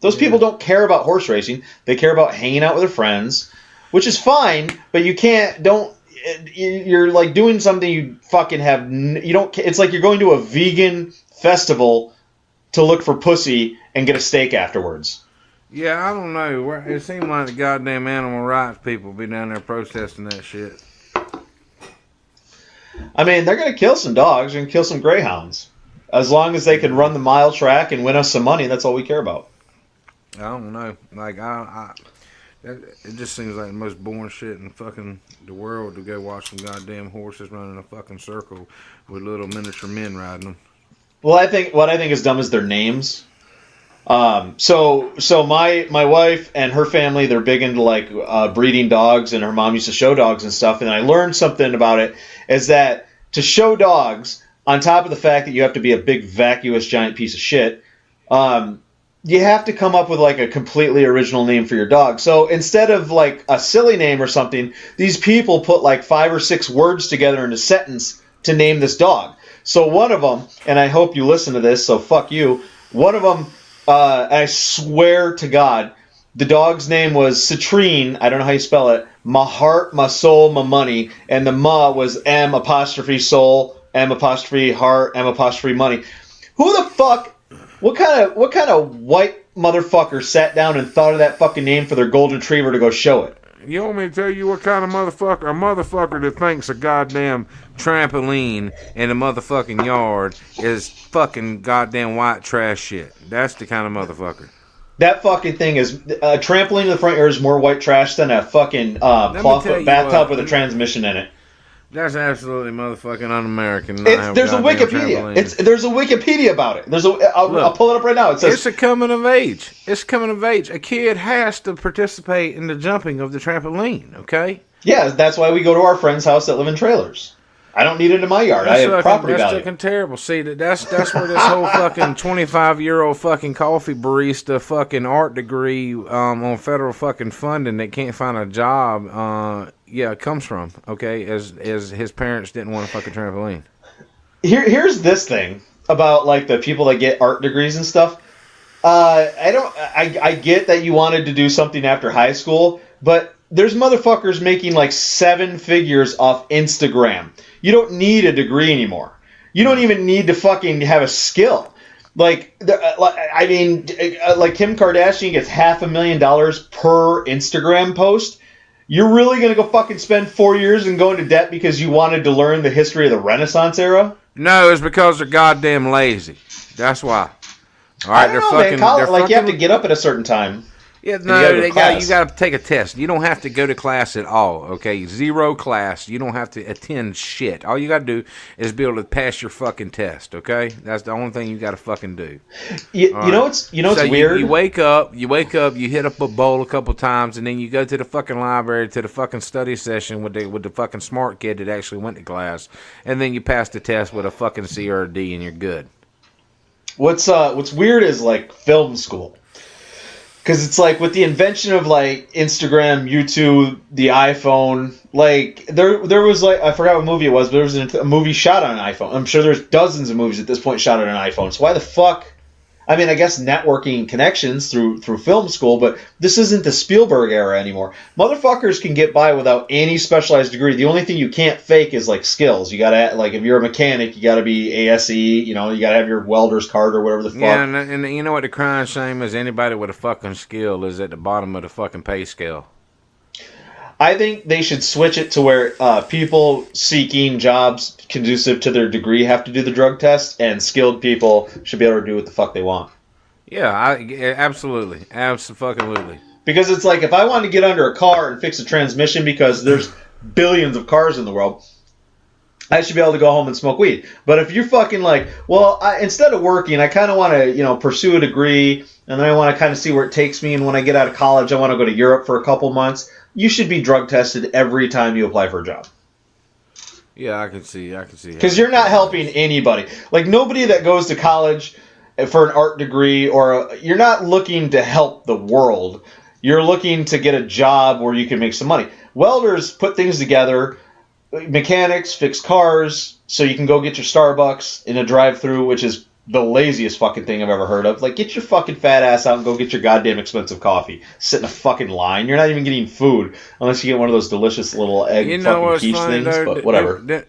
Those people don't care about horse racing. They care about hanging out with their friends, which is fine, but you're like doing something you fucking it's like you're going to a vegan festival to look for pussy and get a steak afterwards. Yeah, I don't know. It seemed like the goddamn animal rights people be down there protesting that shit. I mean, they're going to kill some dogs and kill some greyhounds. As long as they can run the mile track and win us some money, that's all we care about. I don't know. Like, it just seems like the most boring shit in fucking the world to go watch some goddamn horses running a fucking circle with little miniature men riding them. Well, what I think is dumb is their names. So my wife and her family, they're big into like breeding dogs, and her mom used to show dogs and stuff. And I learned something about it is that to show dogs, on top of the fact that you have to be a big vacuous giant piece of shit, you have to come up with like a completely original name for your dog. So instead of like a silly name or something, these people put like 5 or 6 words together in a sentence to name this dog. So one of them, and I hope you listen to this, so fuck you. One of them, I swear to God, the dog's name was Citrine. I don't know how you spell it. My heart, my soul, my money. And the ma was M apostrophe soul, M apostrophe heart, M apostrophe money. Who the fuck... What kind of white motherfucker sat down and thought of that fucking name for their golden retriever to go show it? You want me to tell you what kind of motherfucker? A motherfucker that thinks a goddamn Trampoline in a motherfucking yard is fucking goddamn white trash shit. That's the kind of motherfucker. That fucking thing is a trampoline in the front yard is more white trash than a fucking cloth bathtub with a transmission in it. That's absolutely motherfucking un-American. There's a Wikipedia. There's a Wikipedia about it. I'll pull it up right now. It says it's a coming of age. It's coming of age. A kid has to participate in the jumping of the trampoline. Okay. Yeah, that's why we go to our friends' house that live in trailers. I don't need it in my yard. I have property that's value. fucking terrible. See, that's where this whole fucking 25-year-old fucking coffee barista fucking art degree on federal fucking funding that can't find a job, comes from. Okay, as his parents didn't want a fucking trampoline. Here's this thing about like the people that get art degrees and stuff. I get that you wanted to do something after high school, but there's motherfuckers making like 7 figures off Instagram. You don't need a degree anymore. You don't even need to fucking have a skill. Like Kim Kardashian gets $500,000 per Instagram post. You're really going to go fucking spend 4 years and go into debt because you wanted to learn the history of the Renaissance era? No, it's because they're goddamn lazy. That's why. All right, they're fucking. Like you have to get up at a certain time. Yeah, no, you got to take a test. You don't have to go to class at all, okay? 0 class. You don't have to attend shit. All you got to do is be able to pass your fucking test, okay? That's the only thing you got to fucking do. You know what's weird? You wake up, you hit up a bowl a couple times, and then you go to the fucking library, to the fucking study session with the fucking smart kid that actually went to class, and then you pass the test with a fucking C or a D, and you're good. What's weird is like film school. Because it's like with the invention of like Instagram, YouTube, the iPhone, like there was like, I forgot what movie it was, but there was a movie shot on an iPhone. I'm sure there's dozens of movies at this point shot on an iPhone. So why the fuck? I mean, I guess networking connections through film school, but this isn't the Spielberg era anymore. Motherfuckers can get by without any specialized degree. The only thing you can't fake is like skills. You gotta, like, if you're a mechanic, you gotta be ASE. You know, you gotta have your welder's card or whatever the fuck. Yeah, and you know what the crying shame is? Anybody with a fucking skill is at the bottom of the fucking pay scale. I think they should switch it to where people seeking jobs conducive to their degree have to do the drug test, and skilled people should be able to do what the fuck they want. Yeah, absolutely. Absolutely. Because it's like, if I want to get under a car and fix a transmission because there's billions of cars in the world, I should be able to go home and smoke weed. But if you're fucking like, well, instead of working, I kind of want to, pursue a degree, and then I want to kind of see where it takes me, and when I get out of college, I want to go to Europe for a couple months. You should be drug tested every time you apply for a job. Yeah, I can see. Because you're not helping anybody. Like, nobody that goes to college for an art degree, you're not looking to help the world. You're looking to get a job where you can make some money. Welders put things together. Mechanics fix cars so you can go get your Starbucks in a drive-thru, which is the laziest fucking thing I've ever heard of. Like, get your fucking fat ass out and go get your goddamn expensive coffee. Sit in a fucking line. You're not even getting food unless you get one of those delicious little egg fucking quiche things, but whatever.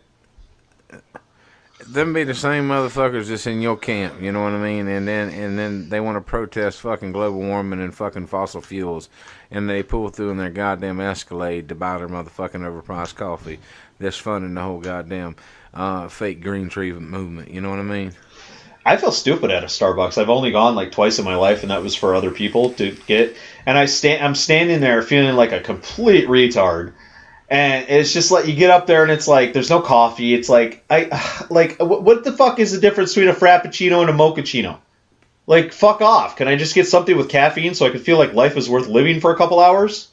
Them be the same motherfuckers that's in your camp, you know what I mean? And then they want to protest fucking global warming and fucking fossil fuels, and they pull through in their goddamn Escalade to buy their motherfucking overpriced coffee. That's funding the whole goddamn fake green tree movement, you know what I mean? I feel stupid at a Starbucks. I've only gone like twice in my life, and that was for other people to get. And I'm standing there feeling like a complete retard. And it's just like, you get up there and it's like, there's no coffee. It's like, what the fuck is the difference between a Frappuccino and a Mochaccino? Like, fuck off. Can I just get something with caffeine so I can feel like life is worth living for a couple hours?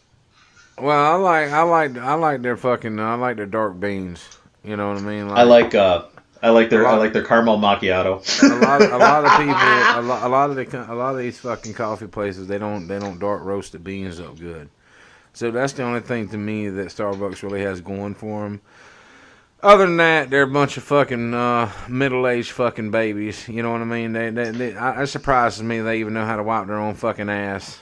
Well, I like their fucking, I like their dark beans. You know what I mean? I like their caramel macchiato. a lot of these fucking coffee places, they don't dark roast the beans up good. So that's the only thing to me that Starbucks really has going for them. Other than that, they're a bunch of fucking middle-aged fucking babies. You know what I mean? It surprises me they even know how to wipe their own fucking ass.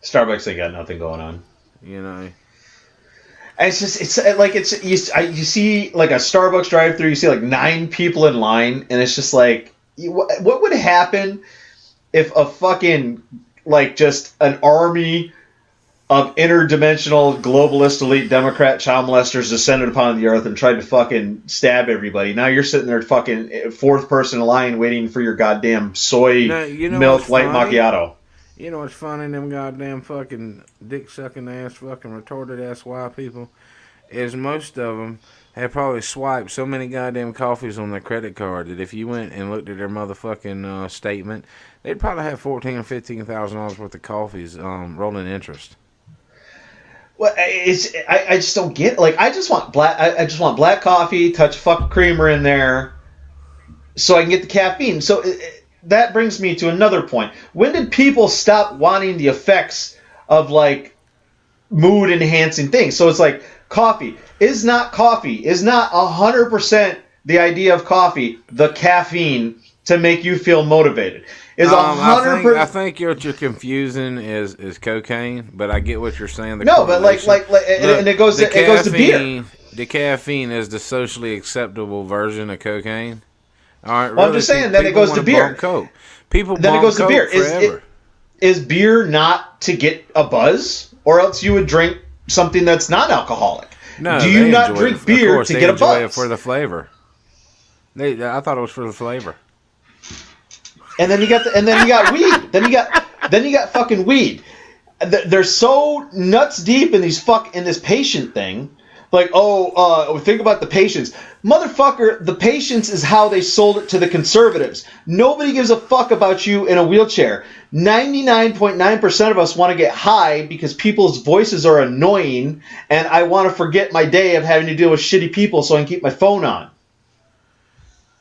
Starbucks ain't got nothing going on. You know. You see like a Starbucks drive-thru, you see like 9 people in line, and it's just like, what would happen if a fucking, like, just an army of interdimensional globalist elite Democrat child molesters descended upon the earth and tried to fucking stab everybody? Now you're sitting there fucking fourth person in line waiting for your goddamn soy milk white macchiato. You know what's funny, them goddamn fucking dick-sucking ass fucking retarded ass white people, is most of them have probably swiped so many goddamn coffees on their credit card that if you went and looked at their motherfucking statement, they'd probably have $14,000 or $15,000 worth of coffees rolling interest. Well, I just don't get. Like, I just want black coffee, touch fuck creamer in there, so I can get the caffeine. So that brings me to another point. When did people stop wanting the effects of like mood enhancing things? So it's like coffee is not 100% the idea of coffee, the caffeine to make you feel motivated. Is 100%. I think what you're confusing is cocaine, but I get what you're saying. No, but like and it goes to beer. The caffeine is the socially acceptable version of cocaine. All right, well, I'm just saying. Then it goes to beer. Coke. People then it goes to beer. Forever. Is beer not to get a buzz, or else you would drink something that's non-alcoholic? No, do you not drink beer to get a buzz? It for the flavor. I thought it was for the flavor. And then you got weed. Then you got fucking weed. They're so nuts deep in this patient thing. Like, think about the patients. Motherfucker, the patients is how they sold it to the conservatives. Nobody gives a fuck about you in a wheelchair. 99.9% of us want to get high because people's voices are annoying, and I want to forget my day of having to deal with shitty people so I can keep my phone on.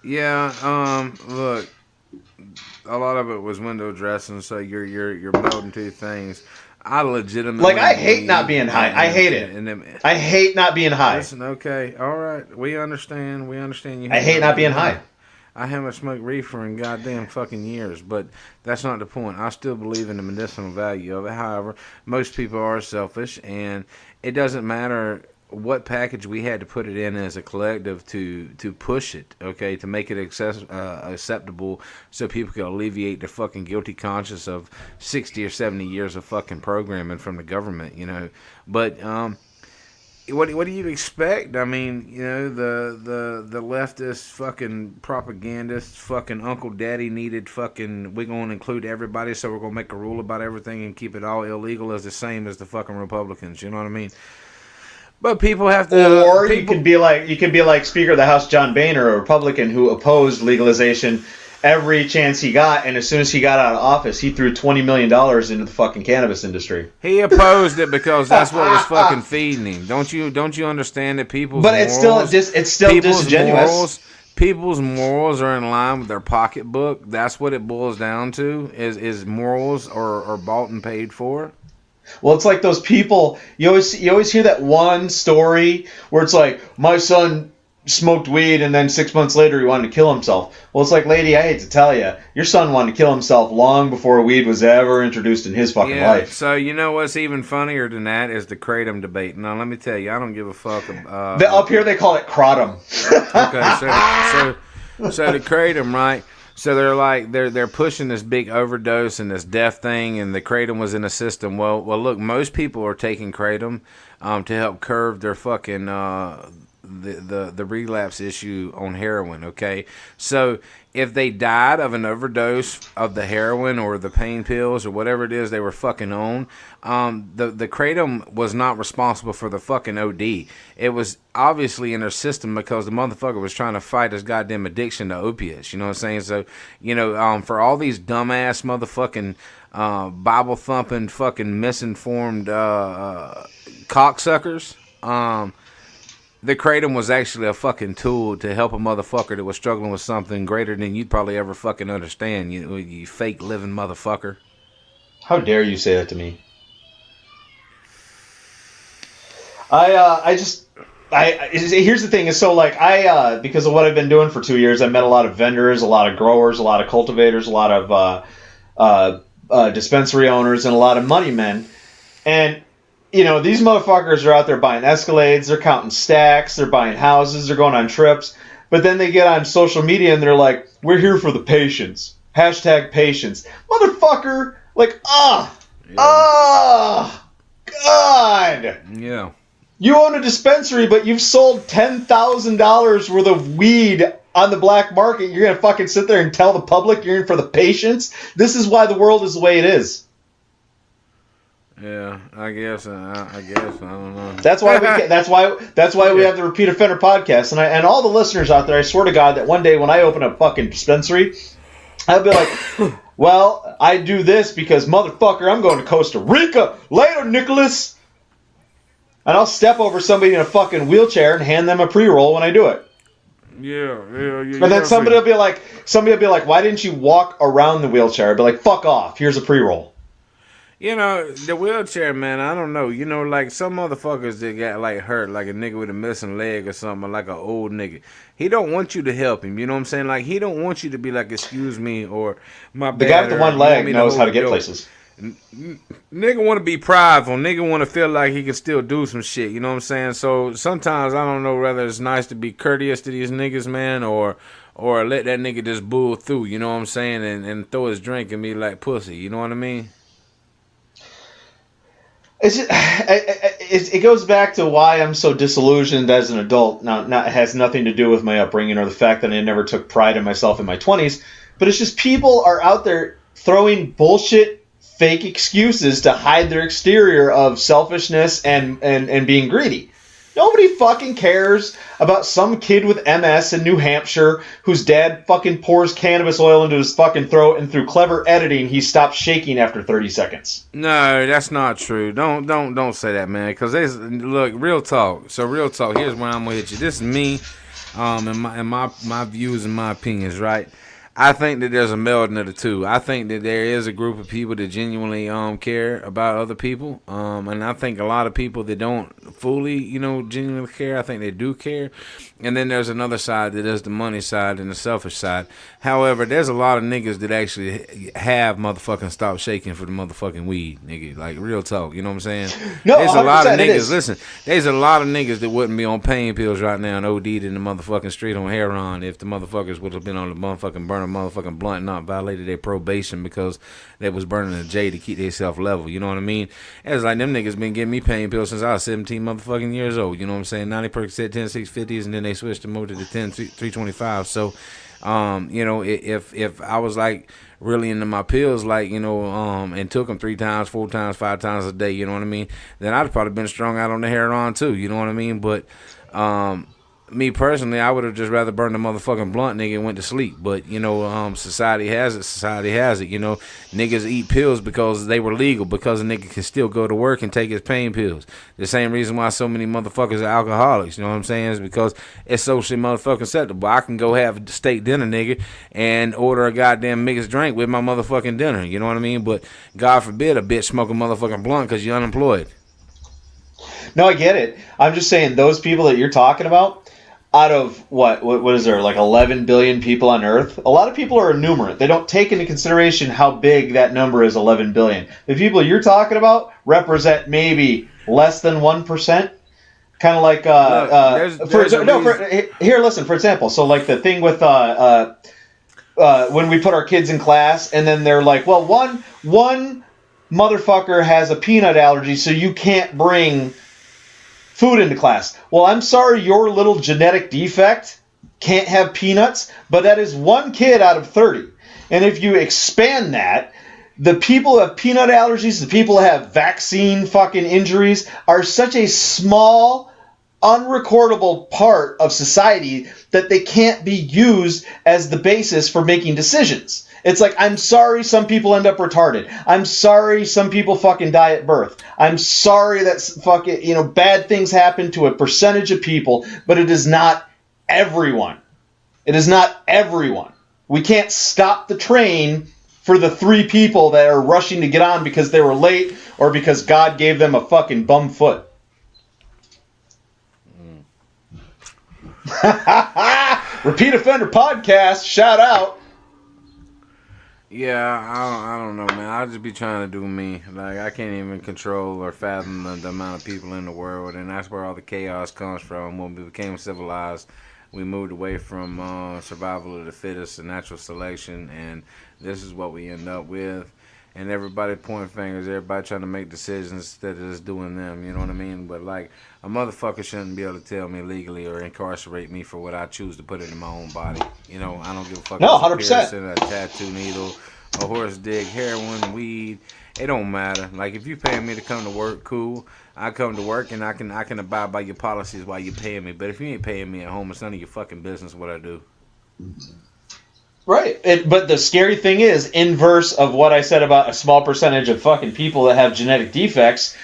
Yeah, look, a lot of it was window dressing, so you're melding two things. I legitimately I hate not being high. I hate it. I hate not being high. Listen, okay, all right, we understand. You. I hate not being high. I haven't smoked reefer in goddamn fucking years, but that's not the point. I still believe in the medicinal value of it. However, most people are selfish, and it doesn't matter what package we had to put it in as a collective to push it, okay, to make it acceptable so people can alleviate the fucking guilty conscience of 60 or 70 years of fucking programming from the government, you know. But what do you expect? I mean, you know, the leftist fucking propagandists, fucking Uncle Daddy needed fucking, we're going to include everybody, so we're going to make a rule about everything and keep it all illegal as the same as the fucking Republicans, you know what I mean? But people have to. Or you could be like Speaker of the House John Boehner, a Republican who opposed legalization every chance he got, and as soon as he got out of office, he threw $20 million into the fucking cannabis industry. He opposed it because that's what was fucking feeding him. Don't you understand that people's But morals, it's still disingenuous. People's morals are in line with their pocketbook. That's what it boils down to. Is morals are bought and paid for. Well, it's like those people. You always hear that one story where it's like, my son smoked weed and then 6 months later he wanted to kill himself. Well, it's like, lady, I hate to tell you, your son wanted to kill himself long before weed was ever introduced in his fucking life. So you know what's even funnier than that is the kratom debate. Now let me tell you, I don't give a fuck. Up here they call it kratom. Okay, so the kratom, right? So they're like they're pushing this big overdose and this death thing, and the kratom was in the system. Well, look, most people are taking kratom to help curb their fucking the relapse issue on heroin. Okay, so if they died of an overdose of the heroin or the pain pills or whatever it is they were fucking on, the kratom was not responsible for the fucking OD. It was obviously in their system because the motherfucker was trying to fight his goddamn addiction to opiates. You know what I'm saying? So, you know, for all these dumbass motherfucking Bible thumping fucking misinformed cocksuckers, the kratom was actually a fucking tool to help a motherfucker that was struggling with something greater than you'd probably ever fucking understand. You fake living motherfucker. How dare you say that to me? Here's the thing is, so like because of what I've been doing for 2 years, I met a lot of vendors, a lot of growers, a lot of cultivators, a lot of dispensary owners, and a lot of money men. And you know, these motherfuckers are out there buying Escalades, they're counting stacks, they're buying houses, they're going on trips, but then they get on social media and they're like, we're here for the patients. Hashtag patients. Motherfucker, like, God. Yeah. You own a dispensary, but you've sold $10,000 worth of weed on the black market. You're going to fucking sit there and tell the public you're in for the patients? This is why the world is the way it is. Yeah, I guess. I don't know. That's why we have the Repeat Offender podcast, and all the listeners out there. I swear to God that one day when I open a fucking dispensary, I'll be like, well, I do this because motherfucker, I'm going to Costa Rica later, Nicholas. And I'll step over somebody in a fucking wheelchair and hand them a pre-roll when I do it. Yeah. And then somebody will be like, why didn't you walk around the wheelchair? I'll be like, fuck off. Here's a pre-roll. You know, the wheelchair, man, I don't know. You know, like some motherfuckers that got like hurt, like a nigga with a missing leg or something, like an old nigga. He don't want you to help him. You know what I'm saying? Like, he don't want you to be like, excuse me, or my bad. The guy with the one leg knows how to get places. Nigga want to be prideful. Nigga want to feel like he can still do some shit. You know what I'm saying? So sometimes I don't know whether it's nice to be courteous to these niggas, man, or let that nigga just bull through. You know what I'm saying? And throw his drink and be like pussy. You know what I mean? It goes back to why I'm so disillusioned as an adult. Now, it has nothing to do with my upbringing or the fact that I never took pride in myself in my 20s, but it's just people are out there throwing bullshit, fake excuses to hide their exterior of selfishness and being greedy. Nobody fucking cares about some kid with MS in New Hampshire whose dad fucking pours cannabis oil into his fucking throat, and through clever editing, he stops shaking after 30 seconds. No, that's not true. Don't say that, man. Because look, real talk. So real talk. Here's where I'm gonna hit you. This is me, and my views and my opinions, right? I think that there's a melding of the two. I think that there is a group of people that genuinely care about other people, and I think a lot of people that don't fully, genuinely care. I think they do care, and then there's another side that is the money side and the selfish side. However, there's a lot of niggas that actually have motherfucking stopped shaking for the motherfucking weed, nigga. Like real talk, you know what I'm saying? No, there's a lot of niggas. is. Listen, there's a lot of niggas that wouldn't be on pain pills right now and OD'd in the motherfucking street on heroin if the motherfuckers would have been on the motherfucking burn a motherfucking blunt and not violated their probation because they was burning a J to keep themselves level. You know what I mean? It's like them niggas been giving me pain pills since I was 17 motherfucking years old. You know what I'm saying? 90 Percocet, 10 650s, and then they switched them over to the 10 325. So, if I was like really into my pills, like, and took them 3 times, 4 times, 5 times a day, you know what I mean? Then I'd probably been strung out on the heroin too. You know what I mean? But, me personally, I would have just rather burned a motherfucking blunt, nigga, and went to sleep. But, society has it. Society has it. Niggas eat pills because they were legal, because a nigga can still go to work and take his pain pills. The same reason why so many motherfuckers are alcoholics, you know what I'm saying, is because it's socially motherfucking acceptable. I can go have a steak dinner, nigga, and order a goddamn mixed drink with my motherfucking dinner, you know what I mean? But God forbid a bitch smoke a motherfucking blunt because you're unemployed. No, I get it. I'm just saying those people that you're talking about, out of what is there, like 11 billion people on Earth? A lot of people are innumerate. They don't take into consideration how big that number is, 11 billion. The people you're talking about represent maybe less than 1%. Kind of like here, listen, for example, so like the thing with when we put our kids in class, and then they're like, well, one motherfucker has a peanut allergy, so you can't bring food into class. Well, I'm sorry, your little genetic defect can't have peanuts, but that is one kid out of 30. And if you expand that, the people who have peanut allergies, the people who have vaccine fucking injuries are such a small, unrecordable part of society that they can't be used as the basis for making decisions. It's like, I'm sorry some people end up retarded. I'm sorry some people fucking die at birth. I'm sorry that fucking, bad things happen to a percentage of people, but it is not everyone. It is not everyone. We can't stop the train for the 3 people that are rushing to get on because they were late or because God gave them a fucking bum foot. Repeat Offender Podcast, shout out. Yeah, I don't know, man. I'll just be trying to do me. Like, I can't even control or fathom the amount of people in the world, and that's where all the chaos comes from. When we became civilized, we moved away from survival of the fittest and natural selection, and this is what we end up with. And everybody pointing fingers, everybody trying to make decisions instead of just doing them, you know what I mean? But, like, a motherfucker shouldn't be able to tell me legally or incarcerate me for what I choose to put into my own body. I don't give a fuck. No, if it's a 100%. piercing, a tattoo needle, a horse dick, heroin, weed. It don't matter. Like, if you paying me to come to work, cool. I come to work and I can abide by your policies while you paying me. But if you ain't paying me at home, it's none of your fucking business what I do. Right. But the scary thing is, inverse of what I said about a small percentage of fucking people that have genetic defects,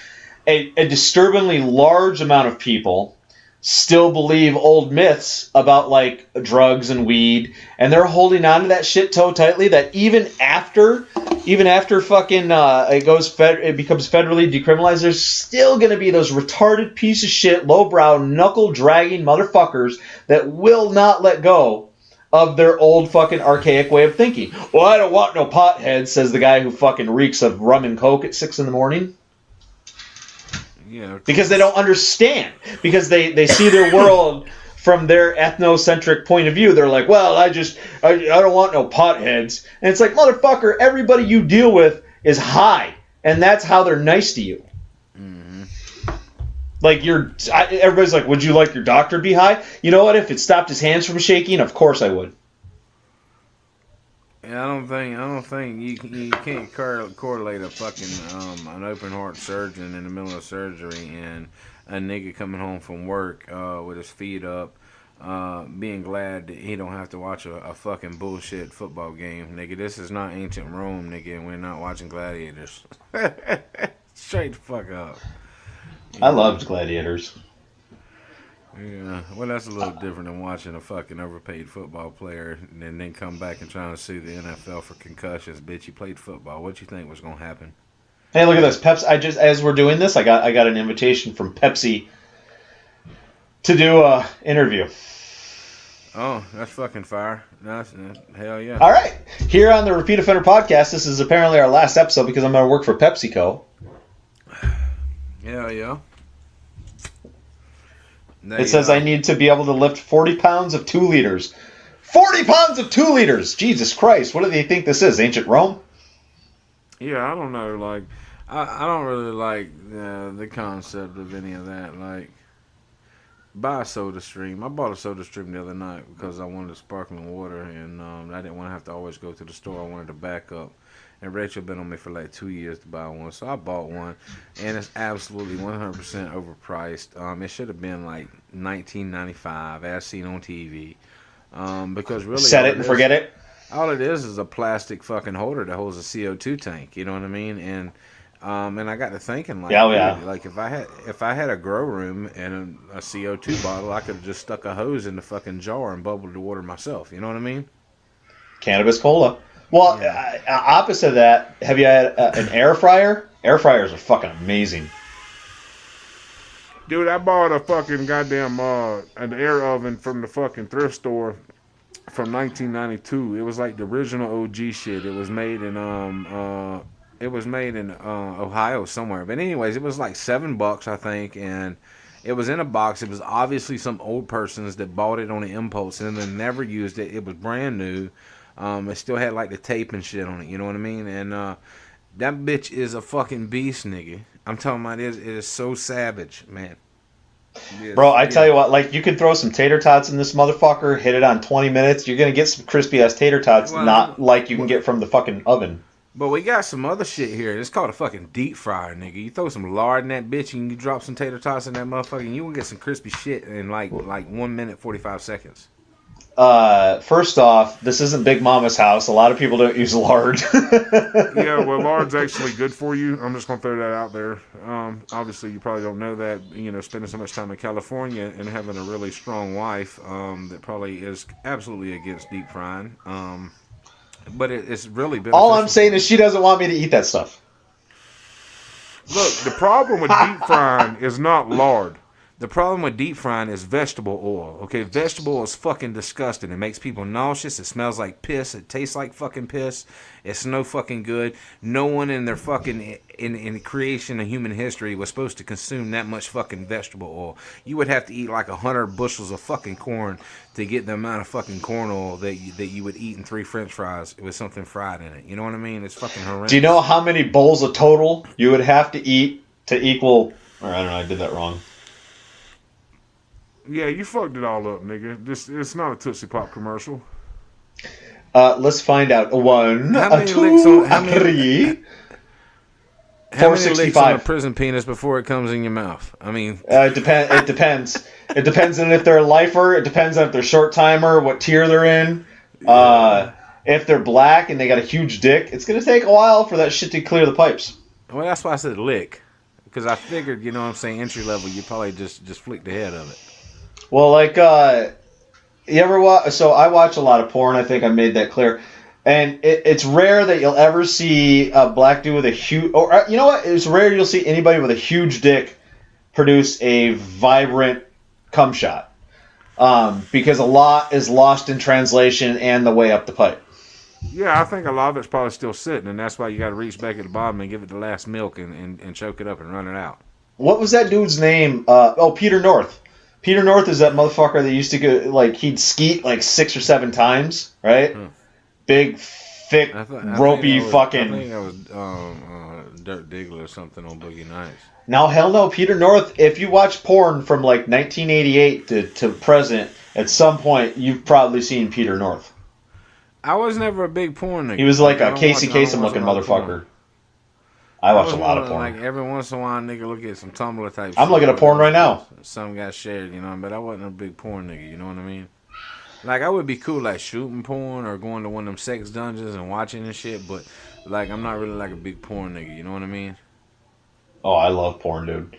a disturbingly large amount of people still believe old myths about like drugs and weed, and they're holding on to that shit so tightly that even after fucking it becomes federally decriminalized, there's still going to be those retarded piece of shit, lowbrow, knuckle dragging motherfuckers that will not let go of their old fucking archaic way of thinking. Well, I don't want no potheads, says the guy who fucking reeks of rum and coke at 6 a.m. Yeah, because they don't understand. Because they see their world from their ethnocentric point of view. They're like, well, I don't want no potheads. And it's like, motherfucker, everybody you deal with is high. And that's how they're nice to you. Mm-hmm. Like, everybody's like, would you like your doctor to be high? You know what? If it stopped his hands from shaking, of course I would. Yeah, I don't think you can't correlate a fucking an open heart surgeon in the middle of surgery and a nigga coming home from work with his feet up, being glad that he don't have to watch a fucking bullshit football game, nigga. This is not ancient Rome, nigga, and we're not watching gladiators. Straight the fuck up. I loved gladiators. Yeah, well, that's a little different than watching a fucking overpaid football player and then come back and trying to sue the NFL for concussions. Bitch, you played football. What you think was gonna happen? Hey, look at this. Pepsi. As we're doing this, I got an invitation from Pepsi to do a interview. Oh, that's fucking fire. That's hell yeah. All right, here on the Repeat Offender Podcast, this is apparently our last episode because I'm gonna work for PepsiCo. Hell yeah. It says I need to be able to lift 40 pounds of 2 liters. 40 pounds of 2 liters! Jesus Christ, what do they think this is? Ancient Rome? Yeah, I don't know. Like, I don't really like the concept of any of that. Like, buy a soda stream. I bought a soda stream the other night because I wanted sparkling water, and I didn't want to have to always go to the store. I wanted to back up. And Rachel been on me for like 2 years to buy one, so I bought one, and it's absolutely 100% overpriced. It should have been like $19.95, as seen on TV. Because really, set it and forget it. All it is a plastic fucking holder that holds a CO2 tank. You know what I mean? And I got to thinking, like, yeah. Like if I had a grow room and a CO2 bottle, I could have just stuck a hose in the fucking jar and bubbled the water myself. You know what I mean? Cannabis cola. Well, opposite of that, have you had an air fryer? Air fryers are fucking amazing. dude, I bought a fucking goddamn an air oven from the fucking thrift store from 1992. It was like the original OG shit. It was made in Ohio somewhere. But anyways, it was like $7, I think, and it was in a box. It was obviously some old persons that bought it on an impulse and then never used it. It was brand new. It still had like the tape and shit on it, you know what I mean? And that bitch is a fucking beast, nigga. I'm talking about it is so savage, man. Bro, I tell you what, like, you could throw some tater tots in this motherfucker, hit it on 20 minutes, you're gonna get some crispy ass tater tots, not like you can get from the fucking oven. But we got some other shit here. It's called a fucking deep fryer, nigga. You throw some lard in that bitch and you drop some tater tots in that motherfucker, and you will get some crispy shit in like 1 minute 45 seconds. First off, this isn't Big Mama's house. A lot of people don't use lard. Yeah, well, lard's actually good for you. I'm just gonna throw that out there. Obviously, you probably don't know that. You know, spending so much time in California and having a really strong wife that probably is absolutely against deep frying. But it's really beneficial. All I'm saying is she doesn't want me to eat that stuff. Look, the problem with deep frying is not lard. The problem with deep frying is vegetable oil. Okay, vegetable oil is fucking disgusting. It makes people nauseous. It smells like piss. It tastes like fucking piss. It's no fucking good. No one in their fucking in the creation of human history was supposed to consume that much fucking vegetable oil. You would have to eat like 100 bushels of fucking corn to get the amount of fucking corn oil that you would eat in 3 French fries with something fried in it. You know what I mean? It's fucking horrendous. Do you know how many bowls of total you would have to eat to equal? Or I don't know. I did that wrong. Yeah, you fucked it all up, nigga. It's not a Tootsie Pop commercial. Let's find out. 1, 2, 3. How many licks on a prison penis before it comes in your mouth? I mean, it depends. It depends on if they're a lifer. It depends on if they're short timer, what tier they're in. If they're black and they got a huge dick, it's gonna take a while for that shit to clear the pipes. Well, that's why I said lick. Because I figured, you know what I'm saying, entry level, you probably just flick the head of it. Well, like, you ever watch? So I watch a lot of porn. I think I made that clear. And it's rare that you'll ever see a black dude with a huge... Or, you know what? It's rare you'll see anybody with a huge dick produce a vibrant cum shot. Because a lot is lost in translation and the way up the pipe. Yeah, I think a lot of it's probably still sitting, and that's why you got to reach back at the bottom and give it the last milk and choke it up and run it out. What was that dude's name? Peter North. Peter North is that motherfucker that used to go, like, he'd skeet like 6 or 7 times, right? Big, thick, ropey fucking... I think that was Dirk Diggler or something on Boogie Nights. Now, hell no, Peter North, if you watch porn from like 1988 to present, at some point you've probably seen Peter North. I was never a big porn nigga. He was like a Casey Kasem looking motherfucker. I watched a lot of porn. Like every once in a while, nigga, look at some Tumblr type shit. I'm looking at porn right now. Some got shared, you know, but I wasn't a big porn nigga, you know what I mean? Like, I would be cool, like, shooting porn or going to one of them sex dungeons and watching and shit, but, like, I'm not really, like, a big porn nigga, you know what I mean? Oh, I love porn, dude.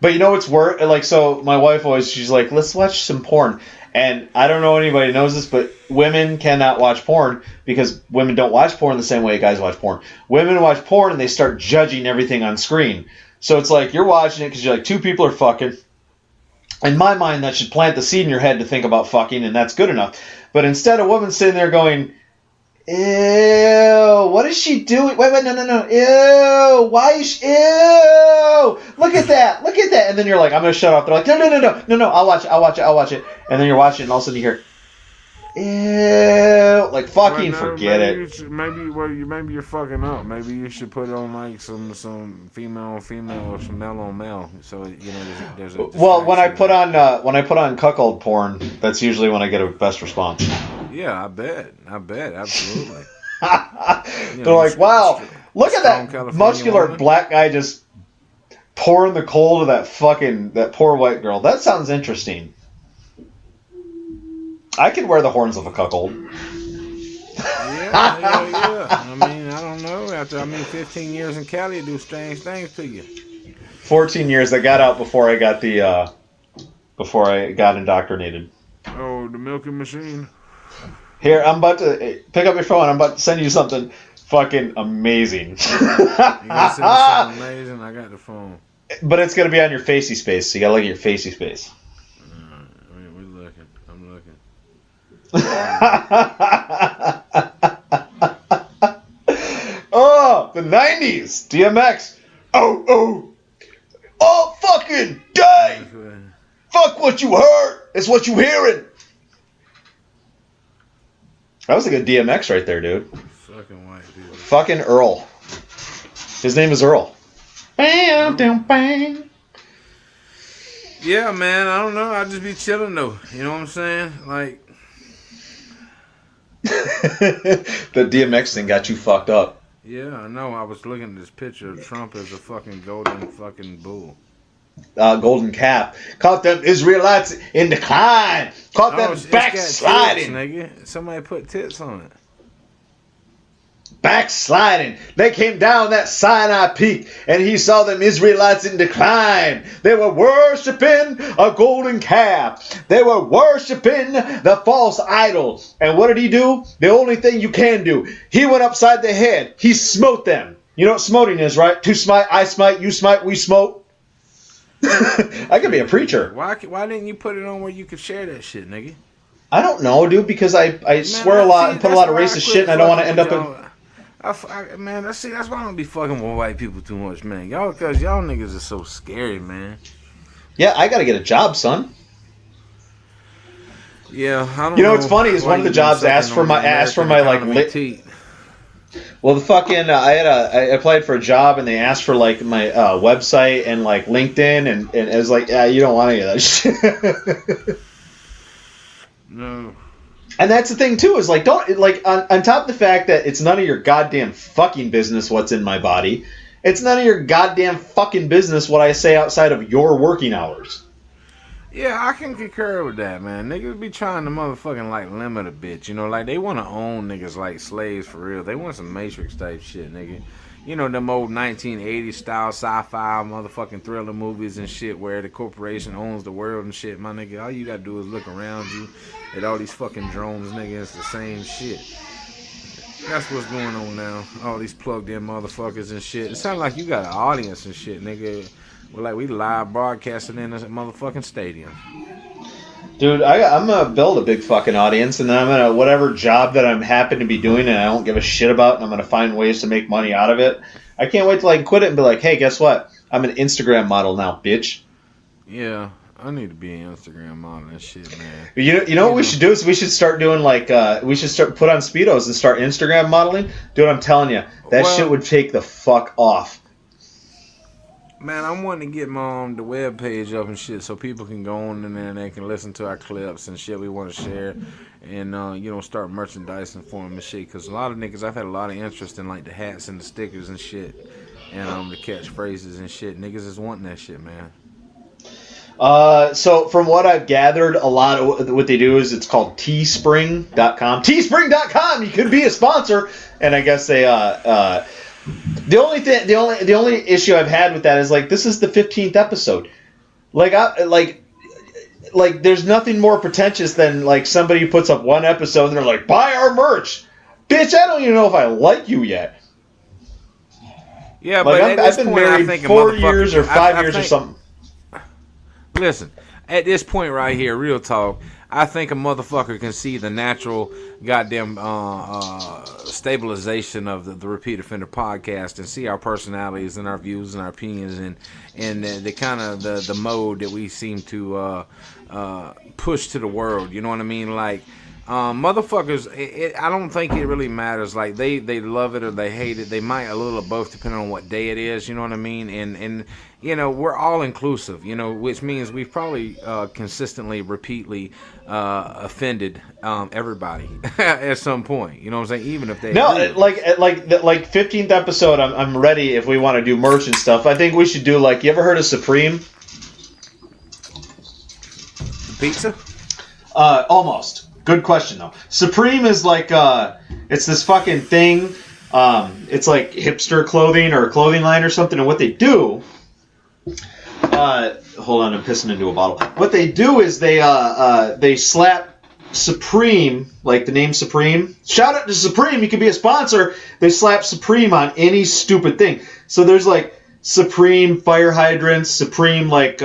But you know what's worse? Like, so my wife always, she's like, let's watch some porn. And I don't know anybody knows this, but women cannot watch porn because women don't watch porn the same way guys watch porn. Women watch porn and they start judging everything on screen. So it's like you're watching it because you're like, 2 people are fucking. In my mind, that should plant the seed in your head to think about fucking, and that's good enough. But instead, a woman sitting there going, ew, what is she doing? Wait, no. Ew, why is she, ew, look at that. And then you're like, I'm going to shut off. They're like, no, I'll watch it. And then you're watching it, and all of a sudden you hear, ew, like fucking forget it. Maybe you're fucking up. Maybe you should put on like some female on female or some male on male. So you know there's a well, when I put on cuckold porn, that's usually when I get a best response. Yeah, I bet, absolutely. They're like, wow, look at that California muscular woman. Black guy just pouring the coal to that poor white girl. That sounds interesting. I could wear the horns of a cuckold. Yeah. I mean, I don't know. After 15 years in Cali, it do strange things to you. 14 years. I got out before I got before I got indoctrinated. Oh, the milking machine. Here, I'm about to pick up your phone. I'm about to send you something fucking amazing. You gonna send me something amazing? I got the phone. But it's gonna be on your facey space, so you gotta look at your facey space. We're looking. I'm looking. Oh, the 90s. DMX. Oh, fucking day. Fuck what you heard. It's what you hearing. That was a good DMX right there, dude. Fucking white dude. Fucking Earl. His name is Earl. Bam, down, bang. Yeah, man. I don't know. I just be chilling though. You know what I'm saying? Like. The DMX thing got you fucked up. Yeah, I know. I was looking at this picture of Trump as a fucking golden fucking bull. Golden cap. Caught them Israelites in decline. Caught them backsliding. Nigga. Somebody put tits on it. Backsliding. They came down that Sinai peak and he saw them Israelites in decline. They were worshiping a golden calf. They were worshiping the false idol. And what did he do? The only thing you can do. He went upside the head. He smote them. You know what smoting is, right? To smite, I smite, you smite, we smote. I could be a preacher. Why didn't you put it on where you could share that shit, nigga? I don't know, dude, because I swear a lot and put a lot of racist shit and I don't want to end up in... Man, that's why I don't be fucking with white people too much, man. Cause y'all niggas are so scary, man. Yeah, I gotta get a job, son. Yeah, I don't know. You know what's funny is one of the jobs asked for my like lit. Well, the fucking I applied for a job and they asked for like my website and like LinkedIn and it was like, yeah, you don't want any of that shit. No. And that's the thing too, is like don't like on top of the fact that it's none of your goddamn fucking business what's in my body. It's none of your goddamn fucking business what I say outside of your working hours. Yeah, I can concur with that, man. Niggas be trying to motherfucking like limit a bitch, you know, like they want to own niggas like slaves for real. They want some Matrix type shit, nigga. you know, them old 1980s style sci-fi motherfucking thriller movies and shit where the corporation owns the world and shit, my nigga. All you gotta do is look around you at all these fucking drones, nigga. It's the same shit. That's what's going on now. All these plugged in motherfuckers and shit. It sounds like you got an audience and shit, nigga. We're like we live broadcasting in this motherfucking stadium. Dude, I'm gonna build a big fucking audience, and then I'm gonna whatever job that I'm happen to be doing, and I don't give a shit about, and I'm gonna find ways to make money out of it. I can't wait till I can quit it and be like, hey, guess what? I'm an Instagram model now, bitch. Yeah, I need to be an Instagram model and shit, man. You know what we should do is we should start doing like we should start put on Speedos and start Instagram modeling. Dude, I'm telling you, that shit would take the fuck off. Man, I'm wanting to get the web page up and shit so people can go on in there and they can listen to our clips and shit we want to share and, you know, start merchandising for them and shit. Because a lot of niggas, I've had a lot of interest in, like, the hats and the stickers and shit and the catchphrases and shit. Niggas is wanting that shit, man. So from what I've gathered, a lot of what they do is it's called teespring.com. Teespring.com! You could be a sponsor! And I guess they, The only issue I've had with that is like this is the 15th episode. Like there's nothing more pretentious than like somebody puts up one episode and they're like, buy our merch. Bitch, I don't even know if I like you yet. Yeah, like, but I've been married 4 years or 5 years or something. Listen, at this point right here, real talk, I think a motherfucker can see the natural goddamn stabilization of the Repeat Offender podcast and see our personalities and our views and our opinions and the kind of the mode that we seem to push to the world. You know what I mean? Like, motherfuckers, I don't think it really matters. Like, they love it or they hate it. They might a little of both depending on what day it is. You know what I mean? And you know, we're all inclusive, you know, which means we've probably consistently, repeatedly offended everybody at some point. You know what I'm saying? Even if they like 15th episode, I'm ready if we want to do merch and stuff. I think we should do like, you ever heard of Supreme? Pizza? Almost. Good question though. Supreme is like it's this fucking thing. It's like hipster clothing or a clothing line or something. And what they do. Hold on, I'm pissing into a bottle. What they do is they slap Supreme, like the name Supreme. Shout out to Supreme, you can be a sponsor. They slap Supreme on any stupid thing. So there's like Supreme fire hydrants, Supreme like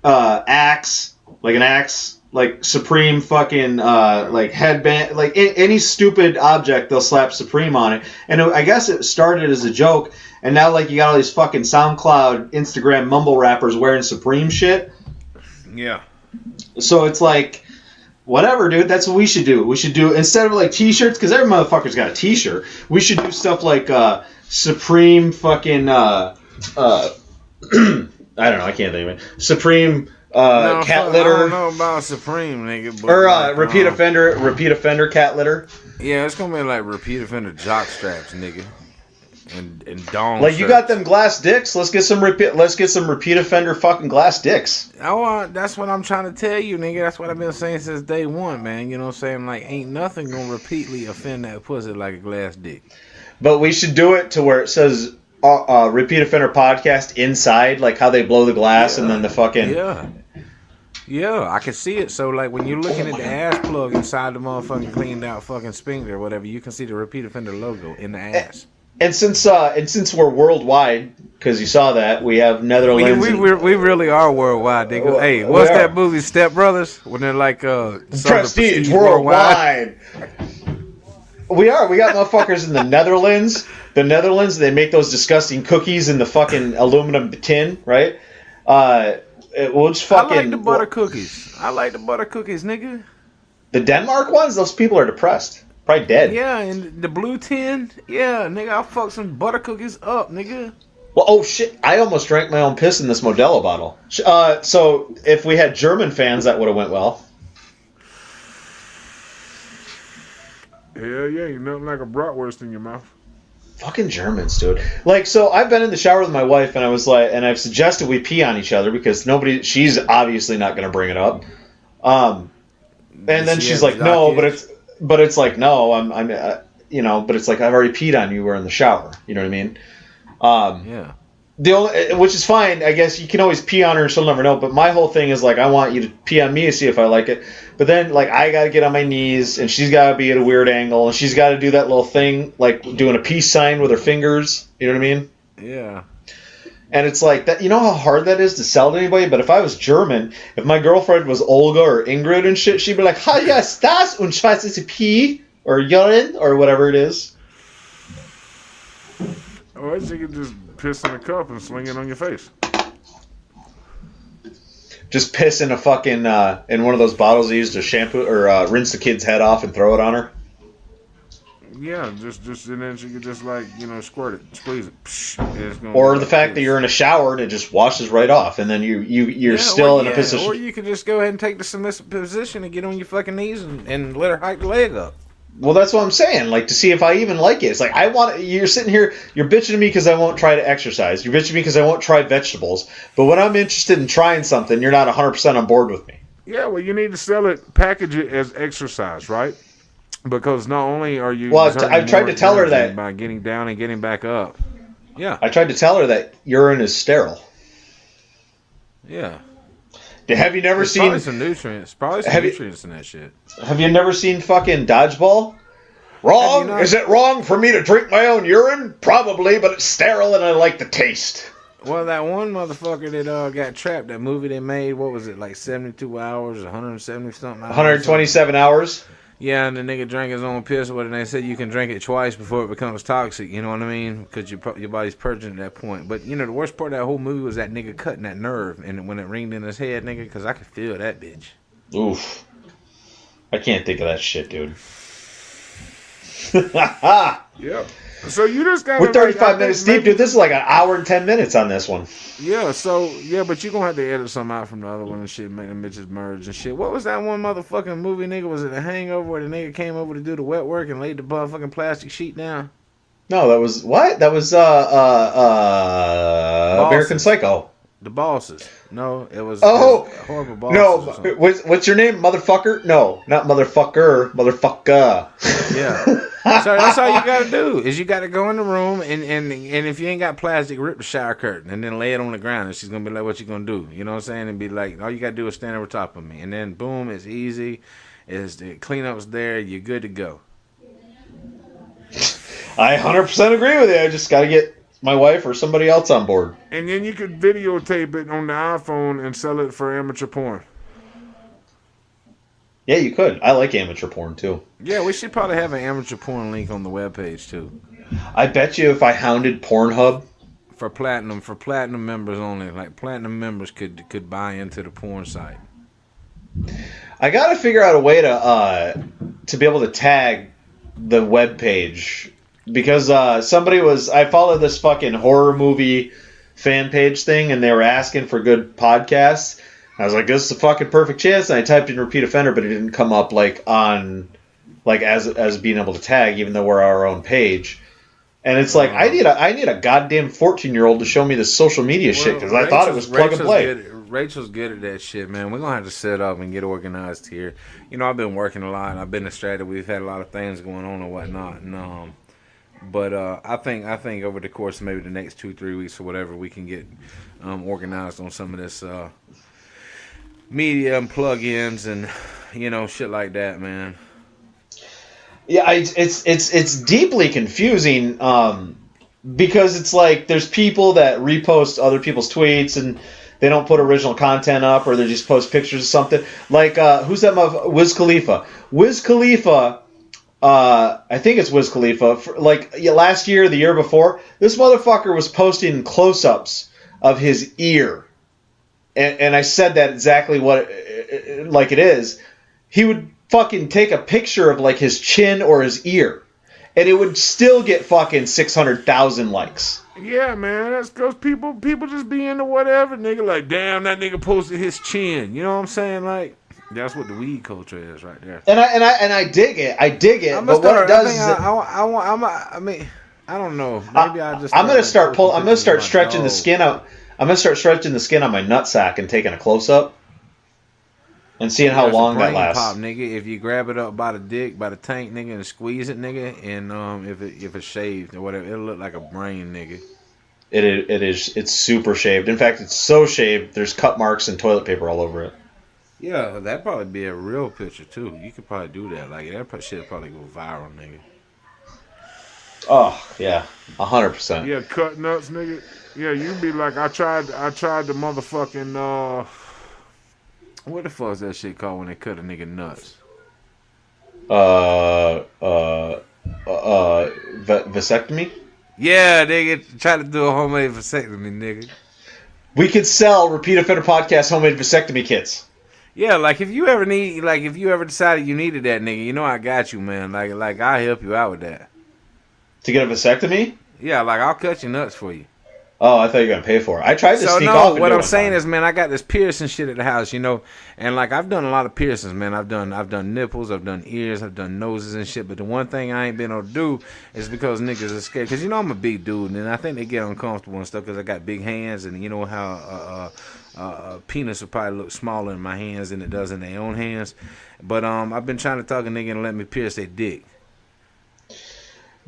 axe, like an axe, like Supreme fucking like headband, like any stupid object they'll slap Supreme on it. And I guess it started as a joke. And now, like, you got all these fucking SoundCloud, Instagram mumble rappers wearing Supreme shit. Yeah. So it's like, whatever, dude. That's what we should do. We should do, instead of, like, T-shirts, because every motherfucker's got a T-shirt, we should do stuff like Supreme fucking, I don't know, I can't think of it. Supreme cat litter. I don't know about Supreme, nigga. But or like, repeat offender cat litter. Yeah, it's going to be like repeat offender jock straps, nigga. And dong. Like, you got them glass dicks. Let's get some repeat offender fucking glass dicks. Oh, that's what I'm trying to tell you, nigga. That's what I've been saying since day one, man. You know what I'm saying? Like, ain't nothing gonna repeatedly offend that pussy like a glass dick. But we should do it to where it says repeat offender podcast inside, like how they blow the glass and then the fucking Yeah, I can see it. So, like, when you're looking at the ass plug inside the motherfucking cleaned out fucking sphincter or whatever, you can see the repeat offender logo in the ass. And since we're worldwide, because you saw that, we have Netherlands. We really are worldwide, nigga. Hey, what's that movie, Step Brothers? When they're like Prestige worldwide. We are. We got motherfuckers in the Netherlands. The Netherlands, they make those disgusting cookies in the fucking aluminum tin, right? We'll just fucking. I like the butter cookies. Nigga. The Denmark ones, those people are depressed. Probably dead. Yeah, and the blue tin. Yeah, nigga, I'll fuck some butter cookies up, nigga. Well, oh shit, I almost drank my own piss in this Modelo bottle. So if we had German fans, that would have went well. Hell yeah, you nothing like a bratwurst in your mouth. Fucking Germans, dude. Like, so I've been in the shower with my wife, and I was like, and I've suggested we pee on each other because she's obviously not going to bring it up. And then she's like, no, but it's like, no, but it's like I've already peed on you. We're in the shower. You know what I mean? Yeah. Which is fine. I guess you can always pee on her and she'll never know. But my whole thing is like I want you to pee on me and see if I like it. But then like I gotta get on my knees and she's gotta be at a weird angle and she's gotta do that little thing like doing a peace sign with her fingers. You know what I mean? Yeah. And it's like that. You know how hard that is to sell to anybody. But if I was German, if my girlfriend was Olga or Ingrid and shit, she'd be like, "Ha yes, das und schweißes Pee or urine or whatever it is." Or you could just piss in a cup and sling it on your face. Just piss in a fucking in one of those bottles they use to shampoo or rinse the kid's head off and throw it on her. Yeah, just and then she could just like squirt it, squeeze it. Psh, or the fact that you're in a shower and it just washes right off, and then you're still in a position. Or you could just go ahead and take the submissive position and get on your fucking knees and let her hike the leg up. Well, that's what I'm saying. Like to see if I even like it. It's like you're sitting here, you're bitching to me because I won't try to exercise. You're bitching to me because I won't try vegetables. But when I'm interested in trying something, you're not 100% on board with me. Yeah, well, you need to sell it, package it as exercise, right? Because not only are you I tried to tell her that by getting down and getting back up. Yeah. I tried to tell her that urine is sterile. Yeah. Have you never seen probably some nutrients? Probably some nutrients in that shit. Have you never seen fucking Dodgeball? Wrong? Is it wrong for me to drink my own urine? Probably, but it's sterile and I like the taste. Well, that one motherfucker that got trapped, that movie they made, what was it, like 72 hours, 170 something hours? 127 hours? Yeah, and the nigga drank his own piss, and they said you can drink it twice before it becomes toxic, you know what I mean? Because your body's purging at that point. But, the worst part of that whole movie was that nigga cutting that nerve, and when it ringed in his head, nigga, because I could feel that bitch. Oof. I can't think of that shit, dude. Yep. So you just got. We're 35 minutes deep, dude. This is like an hour and 10 minutes on this one. Yeah. So but you're gonna have to edit some out from the other one and shit, make them bitches merge and shit. What was that one motherfucking movie, nigga? Was it The Hangover where the nigga came over to do the wet work and laid the motherfucking plastic sheet down? No, that was what? That was American Psycho. The Bosses. No, it was. Oh, it was Horrible Bosses. No, what's your name, motherfucker? No, not motherfucker, motherfucker. Yeah. So that's all you gotta do is you gotta go in the room and if you ain't got plastic, rip the shower curtain and then lay it on the ground and she's gonna be like, "What you gonna do?" You know what I'm saying? And be like, "All you gotta do is stand over top of me," and then boom, it's easy. It's the cleanup's there. You're good to go. I 100% agree with you. I just gotta get my wife or somebody else on board. And then you could videotape it on the iPhone and sell it for amateur porn. Yeah, you could. I like amateur porn too. Yeah, we should probably have an amateur porn link on the webpage too. I bet you if I hounded Pornhub for platinum members only, like platinum members could buy into the porn site. I gotta figure out a way to be able to tag the webpage because I followed this fucking horror movie fan page thing and they were asking for good podcasts. I was like, this is a fucking perfect chance, and I typed in repeat offender, but it didn't come up as being able to tag, even though we're our own page. And it's like I need a goddamn 14-year-old to show me this social media shit because I thought it was plug and play. Rachel's good at that shit, man. We're gonna have to set up and get organized here. I've been working a lot. I've been distracted. We've had a lot of things going on and whatnot. And but I think over the course of maybe the next 2-3 weeks or whatever, we can get organized on some of this. Media and plugins and shit like that, man. Yeah, it's deeply confusing because it's like there's people that repost other people's tweets and they don't put original content up or they just post pictures of something. Like who's that motherfucker? Wiz Khalifa. Wiz Khalifa. I think it's Wiz Khalifa. Last year, the year before, this motherfucker was posting close-ups of his ear. And I said that exactly like it is. He would fucking take a picture of like his chin or his ear, and it would still get fucking 600,000 likes. Yeah, man, that's because people just be into whatever, nigga. Like, damn, that nigga posted his chin. You know what I'm saying? Like, that's what the weed culture is right there. And I dig it. I dig it. But what it does is, I mean, I don't know. Maybe I'm gonna start stretching the skin out. I'm gonna start stretching the skin on my nutsack and taking a close up. and seeing how That's a long that brain lasts. pop, nigga. If you grab it up by the dick, by the tank, nigga, and squeeze it, nigga, and if it's shaved or whatever, it'll look like a brain, nigga. It's super shaved. In fact, it's so shaved there's cut marks and toilet paper all over it. Yeah, that'd probably be a real picture too. You could probably do that. Like that shit probably go viral, nigga. Oh yeah, 100%. Yeah, cut nuts, nigga. Yeah, you be like, I tried the motherfucking what the fuck is that shit called when they cut a nigga nuts? Vasectomy. Yeah, nigga, try to do a homemade vasectomy, nigga. We could sell Repeat Offender Podcast homemade vasectomy kits. Yeah, like if you ever decided you needed that, nigga, you know I got you, man. Like I'll help you out with that. To get a vasectomy? Yeah, like I'll cut your nuts for you. Oh, I thought you were gonna pay for it. I tried to sneak off. What I'm saying is, man, I got this piercing shit at the house, you know, and like I've done a lot of piercings, man. I've done nipples, I've done ears, I've done noses and shit. But the one thing I ain't been able to do is because niggas are scared. Cause you know I'm a big dude, and I think they get uncomfortable and stuff because I got big hands, and you know how penis will probably look smaller in my hands than it does in their own hands. But I've been trying to talk a nigga and let me pierce their dick.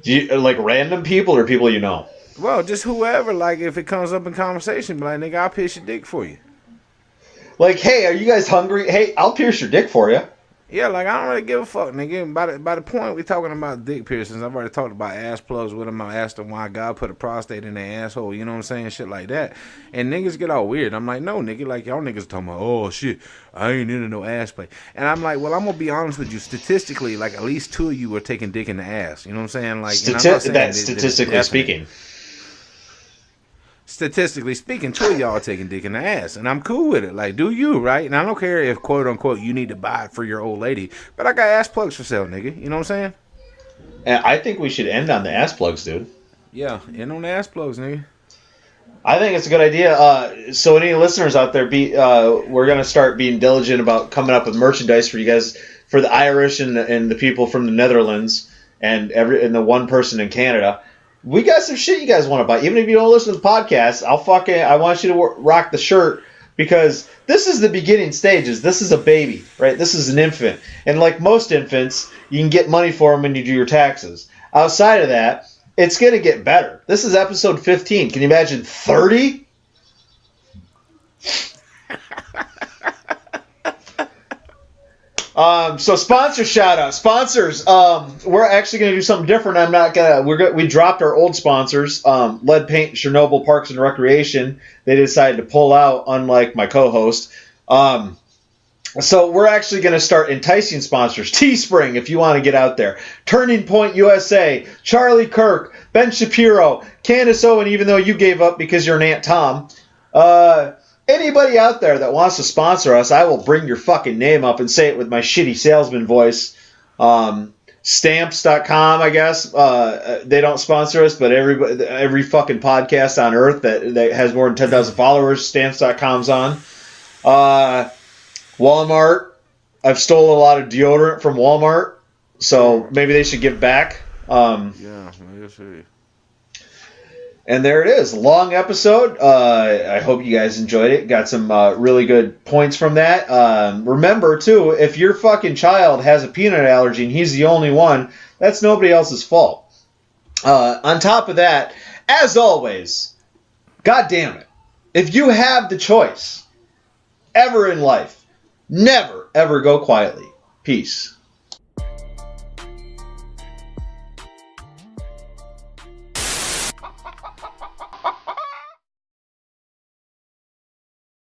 Do you like random people or people you know? Well, just whoever. Like if it comes up in conversation, be like, nigga, I'll pierce your dick for you. Like, hey, are you guys hungry? Hey, I'll pierce your dick for you. Yeah, like I don't really give a fuck, nigga. By the point we're talking about dick piercings, I've already talked about ass plugs with them. I asked them why God put a prostate in their asshole. You know what I'm saying? Shit like that. And niggas get all weird. I'm like, no, nigga. Like y'all niggas talking about, oh shit, I ain't into no ass play. And I'm like, well, I'm gonna be honest with you. Statistically, like at least 2 of you are taking dick in the ass. You know what I'm saying? Like That's statistically speaking. Statistically speaking, 2 of y'all are taking dick in the ass, and I'm cool with it. Like, do you, right? And I don't care if, quote unquote, you need to buy it for your old lady, but I got ass plugs for sale, nigga. You know what I'm saying? And I think we should end on the ass plugs, dude. Yeah, end on the ass plugs, nigga. I think it's a good idea. So any listeners out there, we're gonna start being diligent about coming up with merchandise for you guys, for the Irish and the people from the Netherlands and the one person in Canada. We got some shit you guys want to buy. Even if you don't listen to the podcast, I want you to rock the shirt because this is the beginning stages. This is a baby, right? This is an infant. And like most infants, you can get money for them when you do your taxes. Outside of that, it's going to get better. This is episode 15. Can you imagine 30? So sponsor shout out. Sponsors, we're actually going to do something different. We dropped our old sponsors, Lead Paint, Chernobyl Parks and Recreation. They decided to pull out, unlike my co-host. So we're actually going to start enticing sponsors. Teespring, if you want to get out there. Turning Point USA, Charlie Kirk, Ben Shapiro, Candace Owen, even though you gave up because you're an Aunt Tom. Anybody out there that wants to sponsor us, I will bring your fucking name up and say it with my shitty salesman voice. Stamps.com, I guess. They don't sponsor us, but every fucking podcast on earth that has more than 10,000 followers, Stamps.com's on. Walmart. I've stole a lot of deodorant from Walmart, so maybe they should give back. Yeah, I see. And there it is. Long episode. I hope you guys enjoyed it. Got some really good points from that. Remember, too, if your fucking child has a peanut allergy and he's the only one, that's nobody else's fault. On top of that, as always, God damn it, if you have the choice ever in life, never, ever go quietly. Peace.